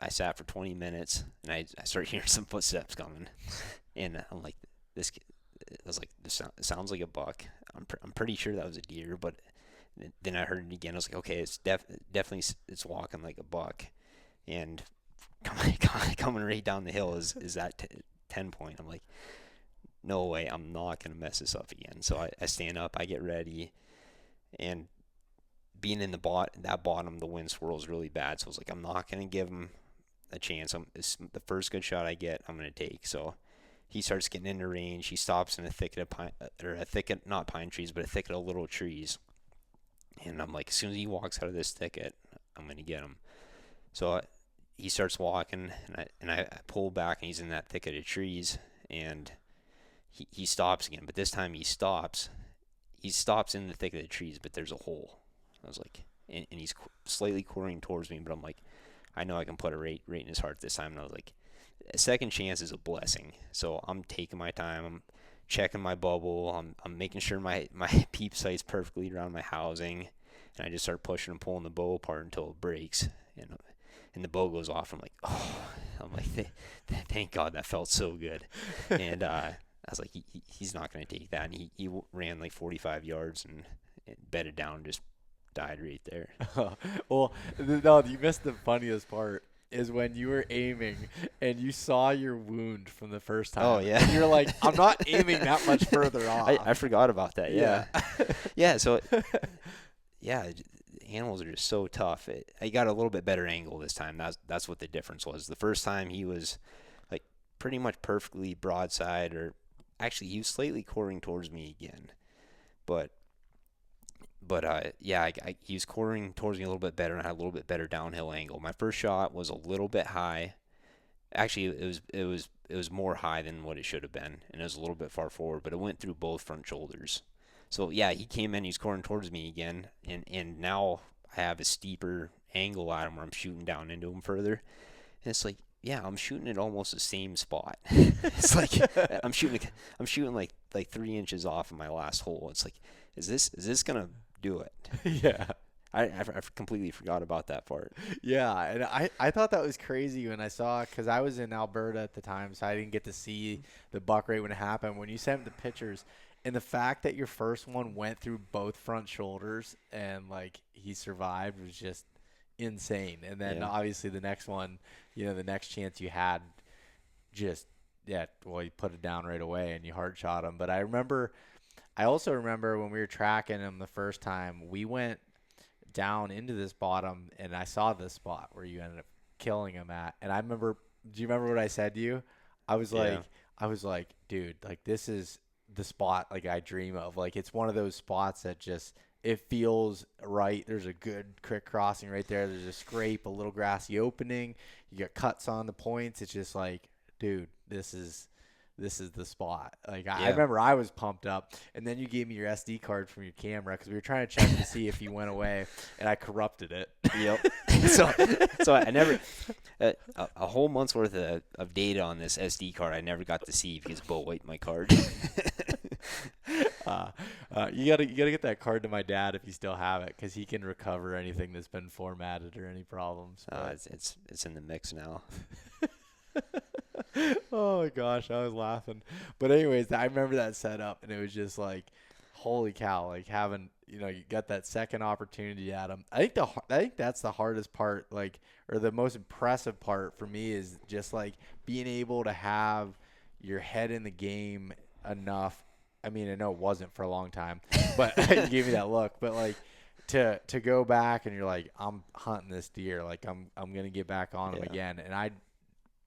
I sat for 20 minutes, and I start hearing some footsteps coming, and I'm like, this sounds like a buck. I'm pretty sure that was a deer, but then I heard it again. I was like, okay, it's definitely it's walking like a buck, and coming right down the hill is that 10 point. I'm like, no way, I'm not going to mess this up again. So I stand up, I get ready, and being in that bottom, the wind swirls really bad. So I was like, I'm not going to give him a chance. The first good shot I get, I'm going to take. So he starts getting into range. He stops in a thicket of not pine trees, but a thicket of little trees. And I'm like, as soon as he walks out of this thicket, I'm going to get him. So he starts walking, and I pull back, and he's in that thicket of trees, and he stops again. But this time he stops in the thicket of trees, but there's a hole. I was like, and he's slightly quartering towards me, but I'm like, I know I can put it right in his heart this time. And I was like, a second chance is a blessing. So I'm taking my time. I'm checking my bubble. I'm making sure my peep sight's perfectly around my housing, and I just start pushing and pulling the bow apart until it breaks, and the bow goes off. I'm like, oh, I'm like, thank God, that felt so good. And I was like, he's not going to take that. And he ran like 45 yards and bedded down and just died right there. Well, no, you missed the funniest part is when you were aiming and you saw your wound from the first time. Oh, yeah. And you're like, I'm not aiming that much further off. I forgot about that. Yeah. Yeah. So, yeah, animals are just so tough. I got a little bit better angle this time. That's what the difference was. The first time he was like pretty much perfectly broadside, or actually he was slightly quartering towards me again. But yeah, he was quartering towards me a little bit better, and I had a little bit better downhill angle. My first shot was a little bit high. Actually, it was more high than what it should have been, and it was a little bit far forward, but it went through both front shoulders. So yeah, he came in, he's quartering towards me again, and now I have a steeper angle at him where I'm shooting down into him further. And it's like, yeah, I'm shooting at almost the same spot. It's like I'm shooting like 3 inches off of my last hole. It's like, is this gonna do it? Yeah. I completely forgot about that part. Yeah, and I thought that was crazy when I saw, because I was in Alberta at the time, so I didn't get to see the buck right when it happened. When you sent the pictures, and the fact that your first one went through both front shoulders and like he survived was just insane. And then obviously the next one, the next chance you had, just you put it down right away and you hard shot him. But I also remember when we were tracking him the first time, we went down into this bottom and I saw this spot where you ended up killing him at. And I remember, do you remember what I said to you? I was like, dude, like this is the spot like I dream of. Like it's one of those spots that just, it feels right. There's a good creek crossing right there. There's a scrape, a little grassy opening. You got cuts on the points. It's just like, dude, this is the spot. Like I remember I was pumped up, and then you gave me your SD card from your camera because we were trying to check to see if you went away, and I corrupted it. Yep. So I never a whole month's worth of data on this SD card I never got to see because Beau wiped my card. You gotta get that card to my dad if you still have it, because he can recover anything that's been formatted or any problems. It's in the mix now. Oh my gosh, I was laughing. But anyways, I remember that setup, and it was just like, holy cow! Like having, you got that second opportunity at him. I think that's the hardest part, or the most impressive part for me is just like being able to have your head in the game enough. I mean, I know it wasn't for a long time, but you gave me that look. But like to go back and you're like, I'm hunting this deer. Like I'm gonna get back on him again, and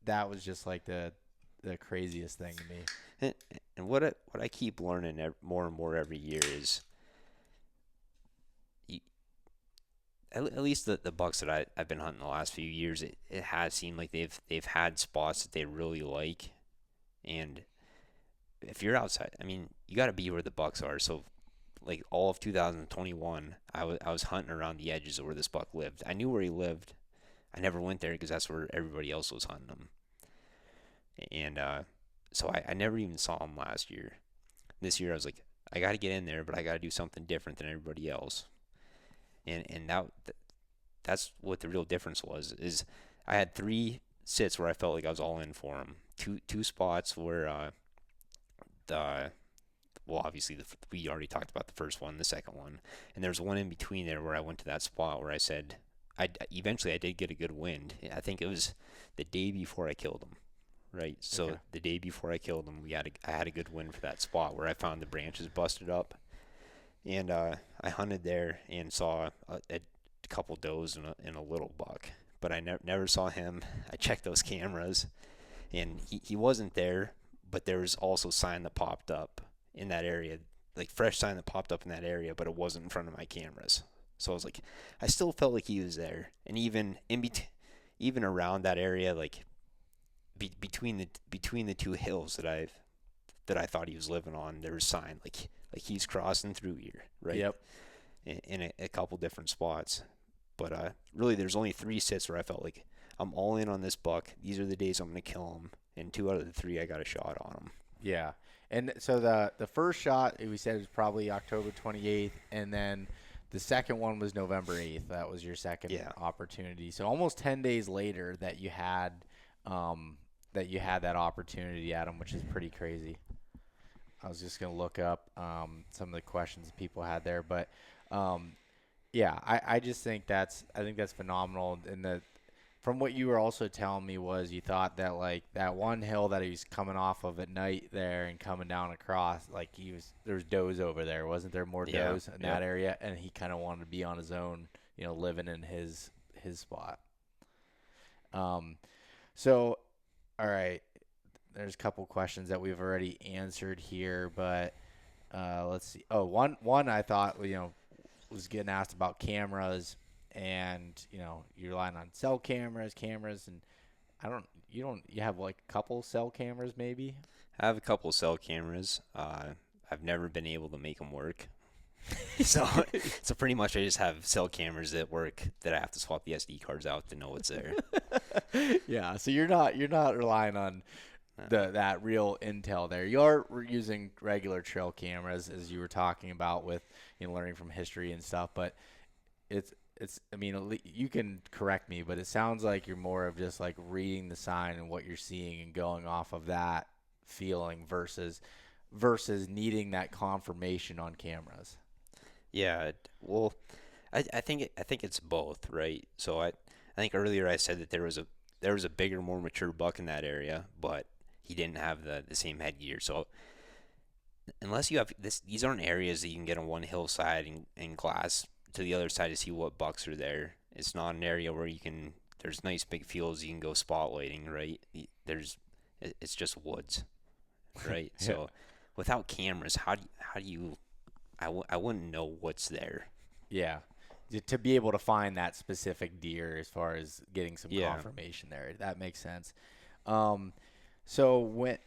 that was just like the craziest thing to me. And what I keep learning more and more every year is, at least the bucks that I've been hunting the last few years, it has seemed like they've had spots that they really like, and if you're outside, I mean, you got to be where the bucks are. So like all of 2021, I was hunting around the edges of where this buck lived. I knew where he lived. I never went there because that's where everybody else was hunting him. And so I never even saw him last year. This year I was like, I got to get in there, but I got to do something different than everybody else. And that's what the real difference was. Is I had 3 sits where I felt like I was all in for him. Two spots where obviously we already talked about the first one, the second one, and there's one in between there where I went to that spot where I said, eventually I did get a good wind. I think it was the day before I killed him, right? So the day before I killed him, I had a good wind for that spot where I found the branches busted up, and I hunted there and saw a couple does and a little buck, but I never saw him. I checked those cameras, and he wasn't there, but there was also sign that popped up in that area, like fresh sign that popped up in that area, but it wasn't in front of my cameras. So I was like, I still felt like he was there, and even even around that area, like between the 2 hills that I thought he was living on, there was sign like he's crossing through here, right? Yep. In a couple different spots, but really, there's only 3 sits where I felt like I'm all in on this buck. These are the days I'm gonna kill him, and 2 out of the 3 I got a shot on him. Yeah. And so the first shot we said was probably October 28th, and then the second one was November 8th. That was your second opportunity. So almost 10 days later that you had that you had that opportunity at them, which is pretty crazy. I was just going to look up some of the questions people had there, but yeah, I just think that's phenomenal. And from what you were also telling me was you thought that like that one hill that he was coming off of at night there and coming down across, like there was does over there, wasn't there? More does in that area, and he kind of wanted to be on his own, living in his spot. So, all right, there's a couple questions that we've already answered here, but let's see. Oh, one I thought was getting asked about cameras. And you're relying on cell cameras, and you have like a couple cell cameras maybe? I have a couple cell cameras. I've never been able to make them work. so pretty much I just have cell cameras that work that I have to swap the SD cards out to know what's there. Yeah, so you're not relying on that real intel there. You're using regular trail cameras as you were talking about with learning from history and stuff, but I mean, you can correct me, but it sounds like you're more of just like reading the sign and what you're seeing and going off of that feeling versus needing that confirmation on cameras. Yeah, well, I think it's both, right? So I think earlier I said that there was a bigger, more mature buck in that area, but he didn't have the same headgear. So unless you have these aren't areas that you can get on one hillside and glass to the other side to see what bucks are there. It's not an area where there's nice big fields you can go spotlighting, right? It's just woods, right? Yeah. So without cameras, how do you I wouldn't know what's there. Yeah. To be able to find that specific deer as far as getting some confirmation there. That makes sense. So when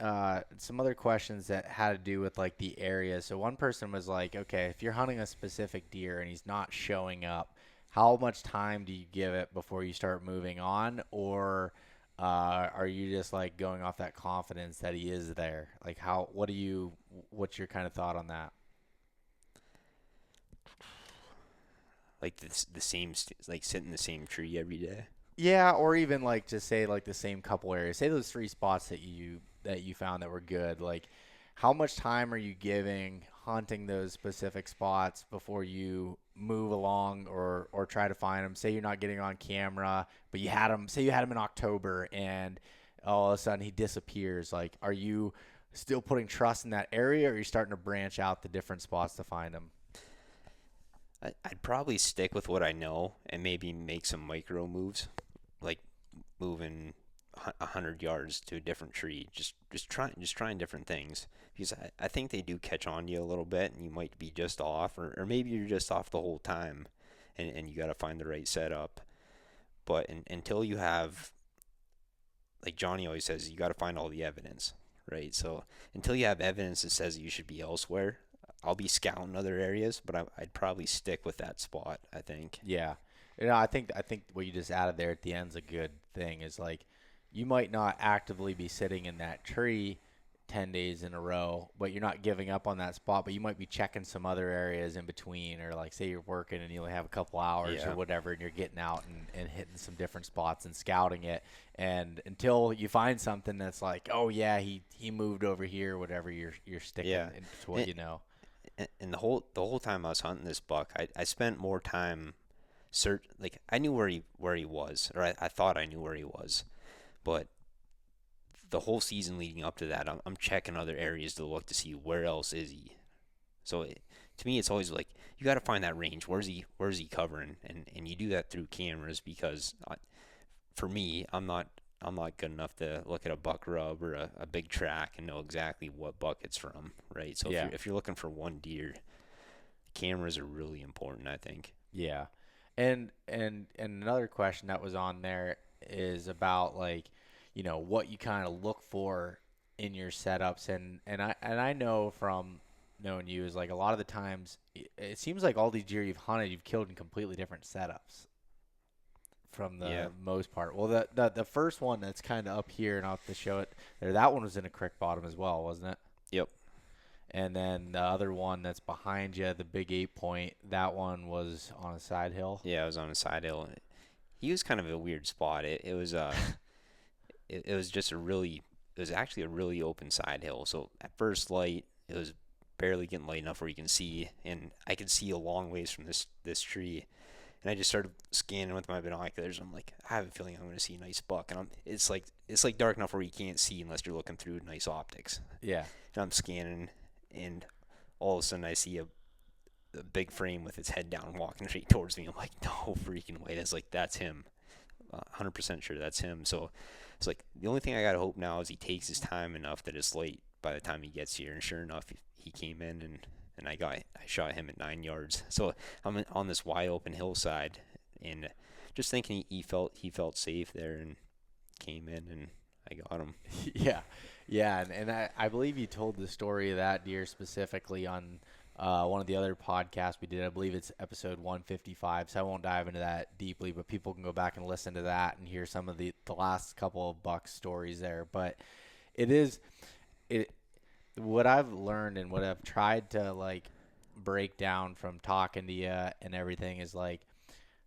some other questions that had to do with like the area. So one person was like, okay, if you're hunting a specific deer and he's not showing up, how much time do you give it before you start moving on? Or are you just like going off that confidence that he is there? Like what's your kind of thought on that? Like the same, like sit in the same tree every day. Yeah, or even like just say like the same couple areas. Say those 3 spots that you found that were good. Like, how much time are you giving hunting those specific spots before you move along or try to find them? Say you're not getting on camera, but you had him. Say you had him in October, and all of a sudden he disappears. Like, are you still putting trust in that area, or are you starting to branch out the different spots to find him? I'd probably stick with what I know and maybe make some micro moves, like moving 100 yards to a different tree, just trying different things, because I think they do catch on to you a little bit, and you might be just off, or maybe you're just off the whole time, and you got to find the right setup. But until you have, like Johnny always says, you got to find all the evidence, right? So until you have evidence that says you should be elsewhere, I'll be scouting other areas, but I'd probably stick with that spot, I think. Yeah. I think what you just added there at the end is a good thing. Is like, you might not actively be sitting in that tree 10 days in a row, but you're not giving up on that spot, but you might be checking some other areas in between, or like say you're working and you only have a couple hours or whatever, and you're getting out and hitting some different spots and scouting it. And until you find something that's like, oh yeah, he moved over here, whatever, you're sticking to what you know. And the whole time I was hunting this buck, I spent more time like I knew where he was, or I thought I knew where he was, but the whole season leading up to that, I'm checking other areas to look to see where else is he. So to me, it's always like you got to find that range. Where's he covering? And you do that through cameras, because for me, I'm not good enough to look at a buck rub or a big track and know exactly what buck it's from, right? So if you're looking for one deer, cameras are really important, I think. Yeah. And another question that was on there is about like, what you kind of look for in your setups, and I know from knowing you is like a lot of the times it seems like all these deer you've hunted, you've killed in completely different setups from the most part. Well, the first one that's kind of up here, and I'll have to show it there, that one was in a creek bottom as well, wasn't it? Yep. And then the other one that's behind you, the big 8-point, that one was on a side hill. Yeah, it was on a side hill. He was kind of a weird spot. It was it was just it was actually a really open side hill. So at first light, it was barely getting light enough where you can see, and I could see a long ways from this tree. And I just started scanning with my binoculars. I'm like, I have a feeling I'm going to see a nice buck. And it's like dark enough where you can't see unless you're looking through nice optics. Yeah. And I'm scanning, and all of a sudden I see a big frame with its head down walking straight towards me. I'm like, no freaking way. That's him. 100% sure that's him. So it's like the only thing I got to hope now is he takes his time enough that it's late by the time he gets here. And sure enough, he came in and I shot him at 9 yards. So I'm on this wide open hillside, and just thinking he felt safe there, and came in and I got him. Yeah, and I believe you told the story of that deer specifically on one of the other podcasts we did. I believe it's episode 155, so I won't dive into that deeply, but people can go back and listen to that and hear some of the last couple of buck stories there. But what I've learned and what I've tried to like break down from talking to you and everything is like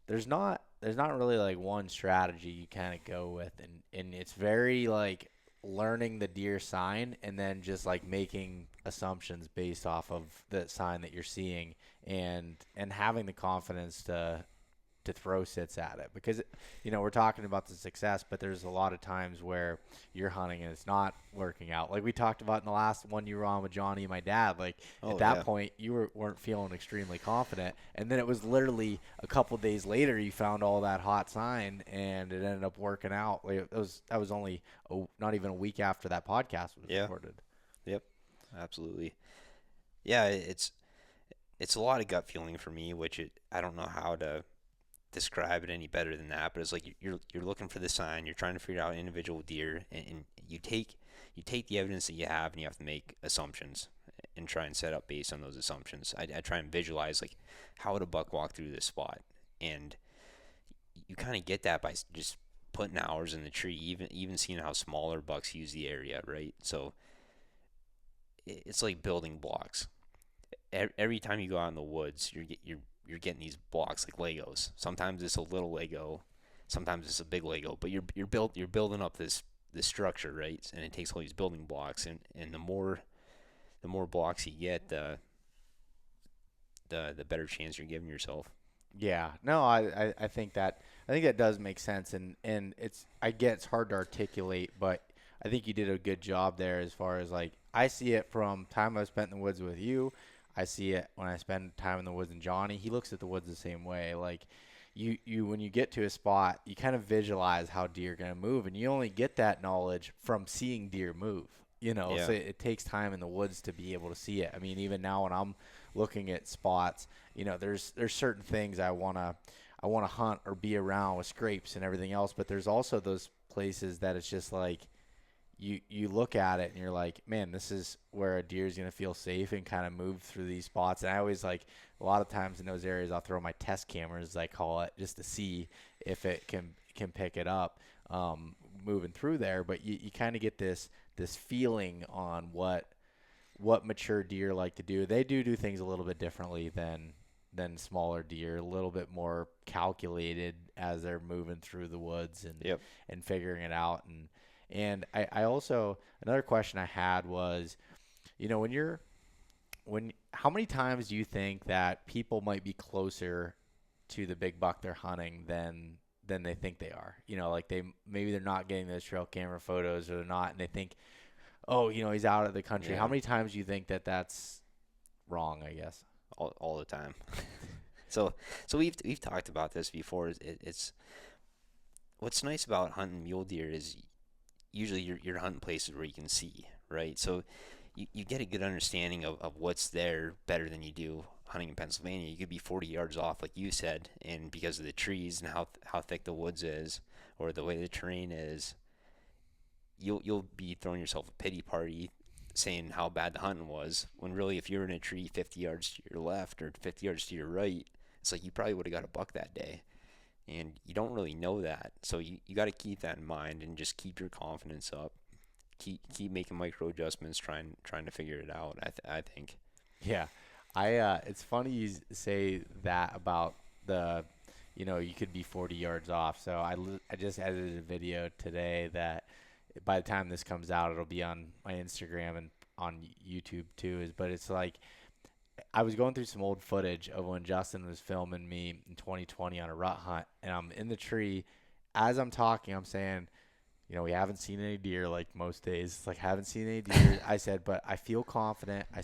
there's not really like one strategy you kind of go with, and it's very like learning the deer sign and then just like making assumptions based off of the sign that you're seeing, and having the confidence to throw sits at it, because we're talking about the success, but there's a lot of times where you're hunting and it's not working out, like we talked about in the last one you were on with Johnny and my dad. Like at that point you weren't feeling extremely confident, and then it was literally a couple days later you found all that hot sign and it ended up working out. Like that was only not even a week after that podcast was recorded. Yep, absolutely. Yeah, it's a lot of gut feeling for me, which I don't know how to describe it any better than that, but it's like you're looking for the sign, you're trying to figure out individual deer, and you take the evidence that you have, and you have to make assumptions and try and set up based on those assumptions. I try and visualize like how would a buck walk through this spot, and you kind of get that by just putting hours in the tree, even seeing how smaller bucks use the area, right? So it's like building blocks. Every time you go out in the woods, you're getting these blocks like Legos. Sometimes it's a little Lego, sometimes it's a big Lego, but you're building up this structure, right? And it takes all these building blocks, and the more blocks you get, the better chance you're giving yourself. Yeah, no, I think that does make sense, and it's hard to articulate, but I think you did a good job there as far as like I see it from time I've spent in the woods with you. I see it when I spend time in the woods with Johnny. He looks at the woods the same way. Like you when you get to a spot, you kind of visualize how deer are going to move, and you only get that knowledge from seeing deer move. Yeah. So it takes time in the woods to be able to see it. I mean, even now when I'm looking at spots, there's certain things I want to hunt or be around with scrapes and everything else, but there's also those places that it's just like you look at it and you're like, man, this is where a deer is going to feel safe and kind of move through these spots. And I always like a lot of times in those areas, I'll throw my test cameras, as I call it, just to see if it can pick it up moving through there. But you kind of get this feeling on what mature deer like to do. They do things a little bit differently than smaller deer, a little bit more calculated as they're moving through the woods and figuring it out. And I also, another question I had was, how many times do you think that people might be closer to the big buck they're hunting than they think they are? Like maybe they're not getting those trail camera photos, or they're not, and they think, oh, he's out of the country. Yeah. How many times do you think that that's wrong, I guess? All the time. So we've talked about this before. It's what's nice about hunting mule deer is usually you're hunting places where you can see, right? So you get a good understanding of what's there better than you do hunting in Pennsylvania. You could be 40 yards off, like you said, and because of the trees and how thick the woods is, or the way the terrain is, you'll be throwing yourself a pity party saying how bad the hunting was, when really if you're in a tree 50 yards to your left or 50 yards to your right, it's like you probably would have got a buck that day. And you don't really know that. So you got to keep that in mind and just keep your confidence up. Keep making micro adjustments, trying to figure it out, I think. Yeah. It's funny you say that about you could be 40 yards off. So I just edited a video today that, by the time this comes out, it'll be on my Instagram and on YouTube too. But it's like I was going through some old footage of when Justin was filming me in 2020 on a rut hunt, and I'm in the tree. As I'm talking, I'm saying, we haven't seen any deer like most days. It's like, haven't seen any deer. I said, but I feel confident. I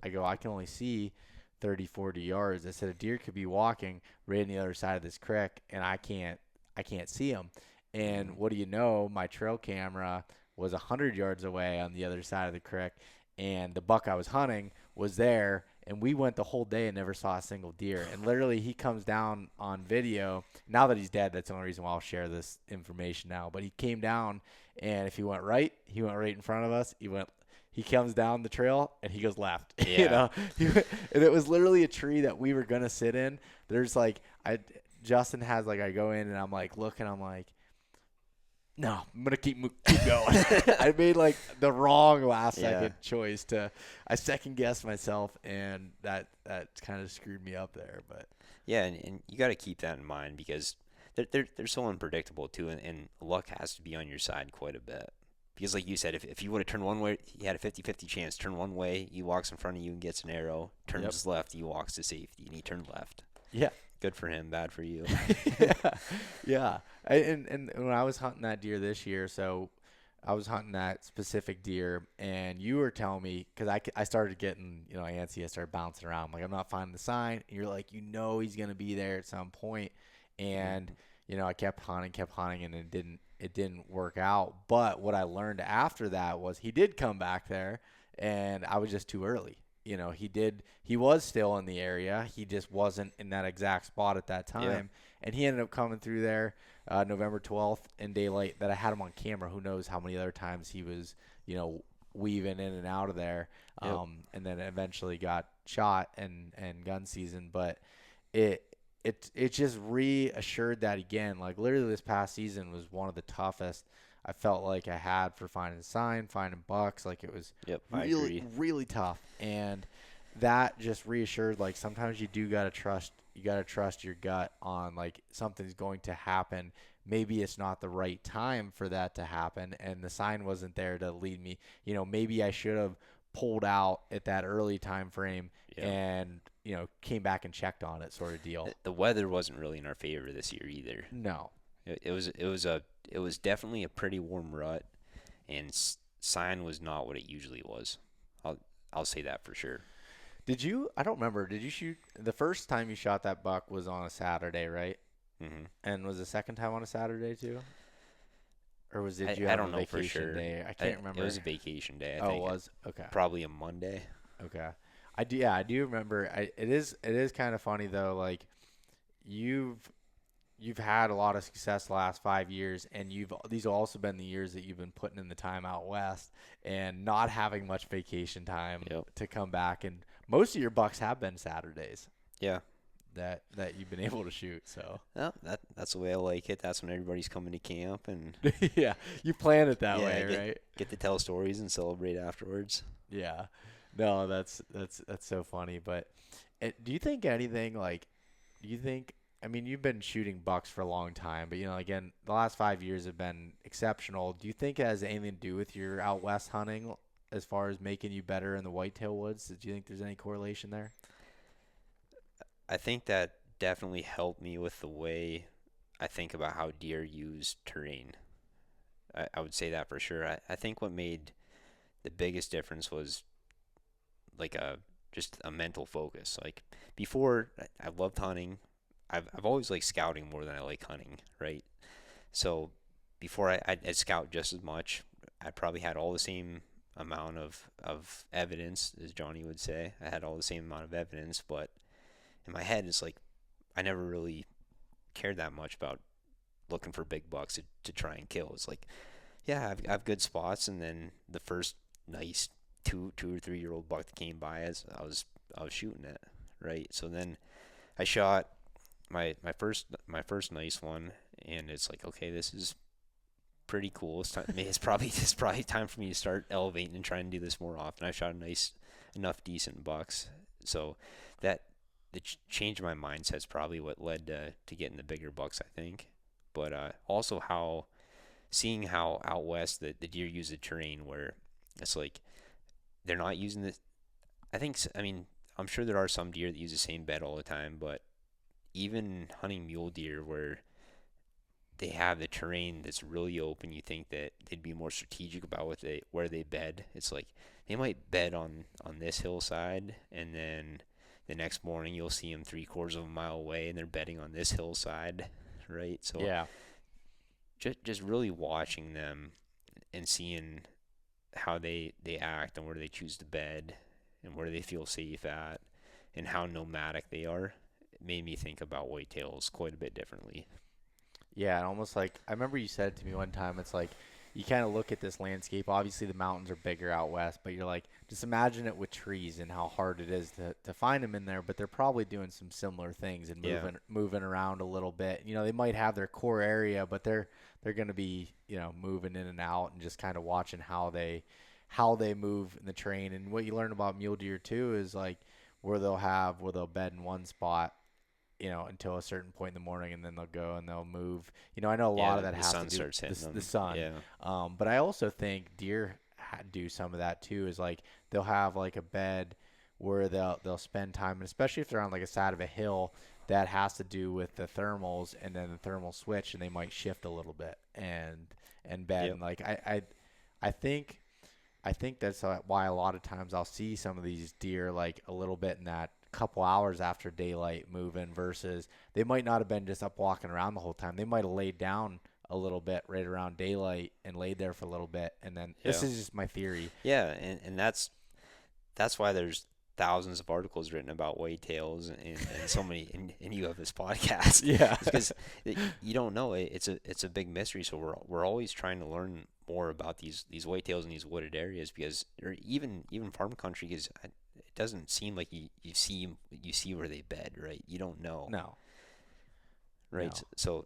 can only see 30, 40 yards. I said, a deer could be walking right on the other side of this creek, and I can't see him. And what do you know? My trail camera was 100 yards away on the other side of the creek, and the buck I was hunting was there. And we went the whole day and never saw a single deer. And literally, he comes down on video. Now that he's dead, that's the only reason why I'll share this information now. But he came down, and if he went right in front of us. He comes down the trail, and he goes left. Yeah. And it was literally a tree that we were going to sit in. There's like, Justin has like, I go in, and I'm like, looking, I'm like, no, I'm going to keep going. I made like the wrong last second choice I second guessed myself, and that kind of screwed me up there. But yeah, and you got to keep that in mind because they're so unpredictable too, and luck has to be on your side quite a bit. Because like you said, if you would have turned one way, he had a 50-50 chance. Turn one way, he walks in front of you and gets an arrow. Turns left, he walks to safety, and he turned left. Yeah. Good for him, bad for you. Yeah. And when I was hunting that deer this year, so I was hunting that specific deer, and you were telling me, because I started getting, antsy. I started bouncing around. I'm like, I'm not finding the sign. And you're like, he's going to be there at some point. And, I kept hunting, and it didn't work out. But what I learned after that was he did come back there, and I was just too early. He was still in the area. He just wasn't in that exact spot at that time. Yeah. And he ended up coming through there November 12th in daylight that I had him on camera. Who knows how many other times he was, weaving in and out of there. Yep. And then eventually got shot and gun season. But it just reassured that again, like literally this past season was one of the toughest I felt like I had for finding sign, finding bucks. Like it was really tough. And that just reassured, like sometimes you do got to trust your gut on like something's going to happen. Maybe it's not the right time for that to happen. And the sign wasn't there to lead me. Maybe I should have pulled out at that early time frame and, came back and checked on it sort of deal. The weather wasn't really in our favor this year either. No. It was definitely a pretty warm rut, and sign was not what it usually was. I'll say that for sure. I don't remember. Did you shoot the first time you shot that buck was on a Saturday, right? Mm-hmm. And was the second time on a Saturday too? Or was it I don't know for sure. Day? I can't remember. It was a vacation day. I think. think. It was? Okay. Probably a Monday. Okay. I do remember. It is kind of funny though. Like you've had a lot of success the last 5 years, and these have also been the years that you've been putting in the time out west and not having much vacation time to come back. And most of your bucks have been Saturdays. Yeah. That you've been able to shoot. So well, that's the way I like it. That's when everybody's coming to camp, and yeah, you plan it that way, right? Get to tell stories and celebrate afterwards. Yeah. No, that's so funny. But do you think anything like? I mean, you've been shooting bucks for a long time, but again, the last 5 years have been exceptional. Do you think it has anything to do with your out west hunting as far as making you better in the whitetail woods? Do you think there's any correlation there? I think that definitely helped me with the way I think about how deer use terrain. I would say that for sure. I think what made the biggest difference was like just a mental focus. Like before, I loved hunting. I've always liked scouting more than I like hunting, right? So before I'd scout just as much. I probably had all the same amount of evidence, as Johnny would say. I had all the same amount of evidence, but in my head, it's like I never really cared that much about looking for big bucks to try and kill. It's like, yeah, I have good spots, and then the first nice 2 or 3 year old buck that came by, as I was shooting it, right? So then I shot my first nice one, and it's like, okay, this is pretty cool. It's probably time for me to start elevating and trying to do this more often. I shot enough decent bucks, so that the change in my mindset is probably what led to getting the bigger bucks, I think. But also how seeing how out west the deer use the terrain where it's like they're not using the. I mean, I'm sure there are some deer that use the same bed all the time, but even hunting mule deer where they have the terrain that's really open, you think that they'd be more strategic about where they bed. It's like they might bed on this hillside, and then the next morning you'll see them 3/4 of a mile away, and they're bedding on this hillside, right? So Yeah. just really watching them and seeing how they act and where they choose to bed and where they feel safe at and how nomadic they are, it made me think about whitetails quite a bit differently. Yeah, and almost like I remember you said it to me one time. It's like you kind of look at this landscape. Obviously, the mountains are bigger out west, but you're like, just imagine it with trees and how hard it is to find them in there. But they're probably doing some similar things and moving around a little bit. You know, they might have their core area, but they're going to be, you know, moving in and out and just kind of watching how they move in the terrain. And what you learn about mule deer too is like where they'll bed in one spot, you know, until a certain point in the morning, and then they'll go and they'll move. You know, I know a lot of that has to do with the sun. Yeah. But I also think deer do some of that too. Is like they'll have like a bed where they'll spend time, and especially if they're on like a side of a hill, that has to do with the thermals, and then the thermal switch, and they might shift a little bit and bed. Yep. And like I think that's why a lot of times I'll see some of these deer like a little bit in that couple hours after daylight moving versus they might not have been just up walking around the whole time. They might have laid down a little bit right around daylight and laid there for a little bit. And then this is just my theory. Yeah. And that's why there's thousands of articles written about whitetails and so many, and you have this podcast. Yeah. Because you don't know. It's a big mystery. So we're always trying to learn more about these whitetails in these wooded areas because, or even farm country, because it doesn't seem like you see where they bed, right? You don't know. No. Right. No. So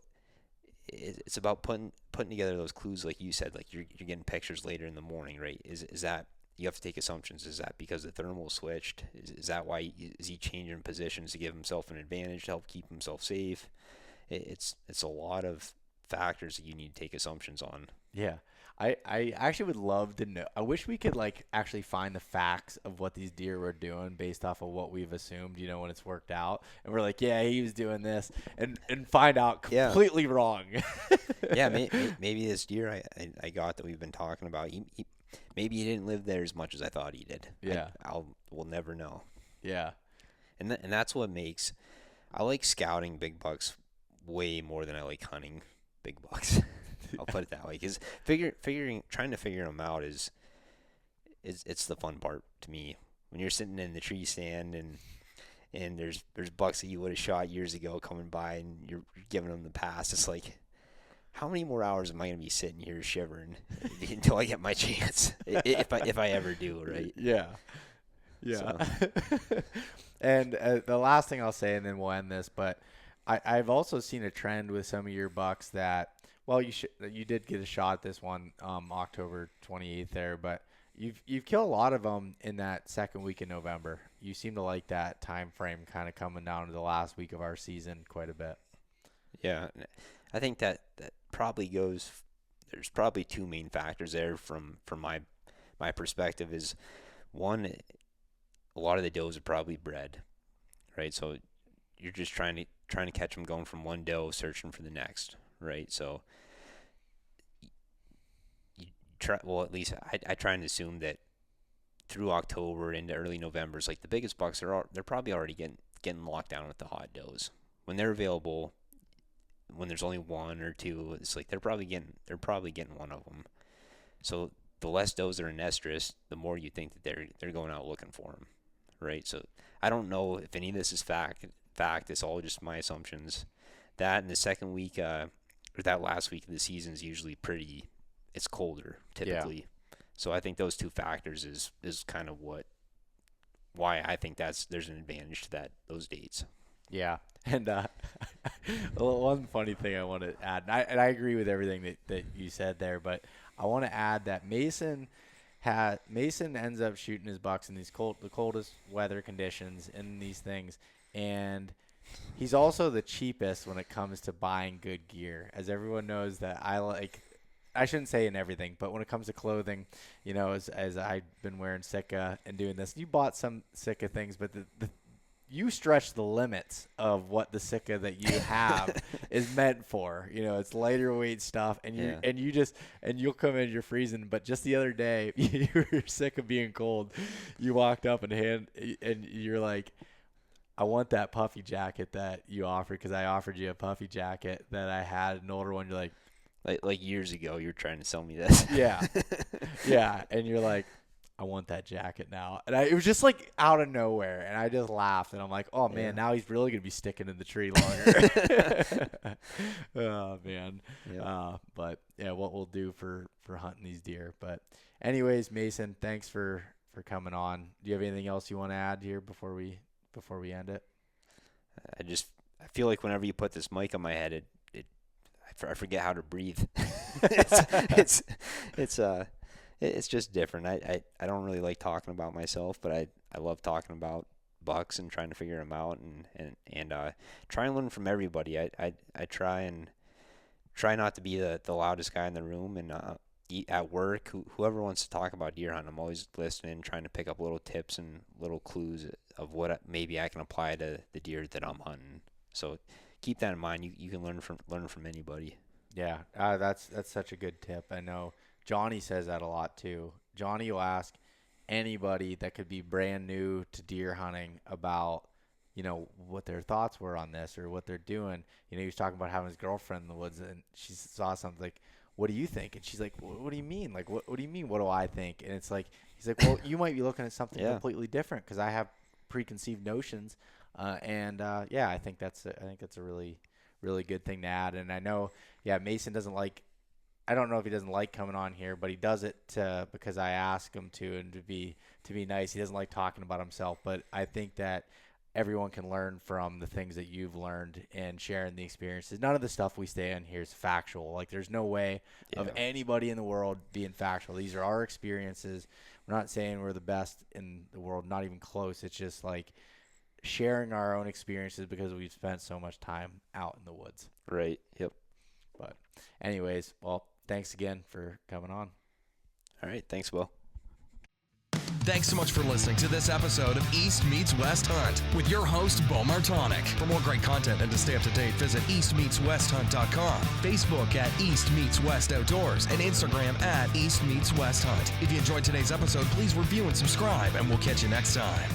it's about putting together those clues, like you said, like you're getting pictures later in the morning, right? Is that you have to take assumptions? Is that because the thermal switched? Is that why is he changing positions to give himself an advantage to help keep himself safe? It's a lot of factors that you need to take assumptions on. Yeah. I actually would love to know. I wish we could like actually find the facts of what these deer were doing based off of what we've assumed, you know, when it's worked out. And we're like, yeah, he was doing this and find out completely wrong. Yeah, maybe this deer I got that we've been talking about, maybe he didn't live there as much as I thought he did. Yeah. We'll never know. Yeah. And that's what makes, I like scouting big bucks way more than I like hunting big bucks. I'll put it that way, because trying to figure them out is it's the fun part to me. When you're sitting in the tree stand and there's bucks that you would have shot years ago coming by and you're giving them the pass, it's like, how many more hours am I going to be sitting here shivering until I get my chance, if I ever do, right? Yeah. Yeah. So. And the last thing I'll say, and then we'll end this, but I've also seen a trend with some of your bucks that, well, you did get a shot at this one October 28th there, but you've killed a lot of them in that second week in November. You seem to like that time frame kind of coming down to the last week of our season quite a bit. Yeah, I think that probably goes. There's probably two main factors there from my perspective. Is one, a lot of the does are probably bred, right? So you're just trying to catch them going from one doe, searching for the next, right? So you try. Well, at least I try and assume that through October into early November, it's like the biggest bucks they're probably already getting locked down with the hot does when they're available. When there's only one or two, it's like they're probably getting one of them. So the less does that are in estrus, the more you think that they're going out looking for them, right? So I don't know if any of this is fact. It's all just my assumptions. That in the second week, or that last week of the season is usually it's colder typically. Yeah. So I think those two factors is kind of why I think there's an advantage to those dates. Yeah. And one funny thing I want to add, and I agree with everything that you said there, but I want to add that Mason ends up shooting his bucks in the coldest weather conditions in these things, and he's also the cheapest when it comes to buying good gear. As everyone knows that I like I shouldn't say in everything, but when it comes to clothing, you know, as I've been wearing Sitka and doing this, you bought some Sitka things, but you stretch the limits of what the Sitka that you have is meant for. You know, it's lighter weight stuff, and you'll come in, you're freezing. But just the other day, you were sick of being cold. You walked up and you're like, I want that puffy jacket that you offered, because I offered you a puffy jacket that I had, an older one. You're like years ago, you were trying to sell me this. Yeah, yeah, and you're like, I want that jacket now. And it was just like out of nowhere. And I just laughed. And I'm like, oh, man, now he's really going to be sticking in the tree longer. Oh, man. Yep. But, yeah, what we'll do for hunting these deer. But anyways, Mason, thanks for coming on. Do you have anything else you want to add here before we end it? I feel like whenever you put this mic on my head, I forget how to breathe. It's just different. I don't really like talking about myself, but I love talking about bucks and trying to figure them out and try and learn from everybody. I try not to be the loudest guy in the room, and at work, whoever wants to talk about deer hunting, I'm always listening, trying to pick up little tips and little clues of what maybe I can apply to the deer that I'm hunting. So keep that in mind. You can learn from anybody. Yeah, that's such a good tip. I know Johnny says that a lot too. Johnny will ask anybody that could be brand new to deer hunting about, you know, what their thoughts were on this or what they're doing. You know, he was talking about having his girlfriend in the woods, and she saw something like, what do you think? And she's like, what do you mean? Like, what do you mean? What do I think? And it's like, he's like, well, you might be looking at something completely different, because I have preconceived notions. I think that's a really, really good thing to add. And I know, Mason doesn't like, I don't know if he doesn't like coming on here, but he does it because I ask him to, and to be nice. He doesn't like talking about himself, but I think that everyone can learn from the things that you've learned and sharing the experiences. None of the stuff we say on here is factual. Like, there's no way of anybody in the world being factual. These are our experiences. We're not saying we're the best in the world, not even close. It's just like sharing our own experiences because we've spent so much time out in the woods. Right. Yep. But anyways, well, thanks again for coming on. All right. Thanks, Beau. Thanks so much for listening to this episode of East Meets West Hunt with your host, Beau Martonik. For more great content and to stay up to date, visit eastmeetswesthunt.com, Facebook at East Meets West Outdoors, and Instagram at East Meets West Hunt. If you enjoyed today's episode, please review and subscribe, and we'll catch you next time.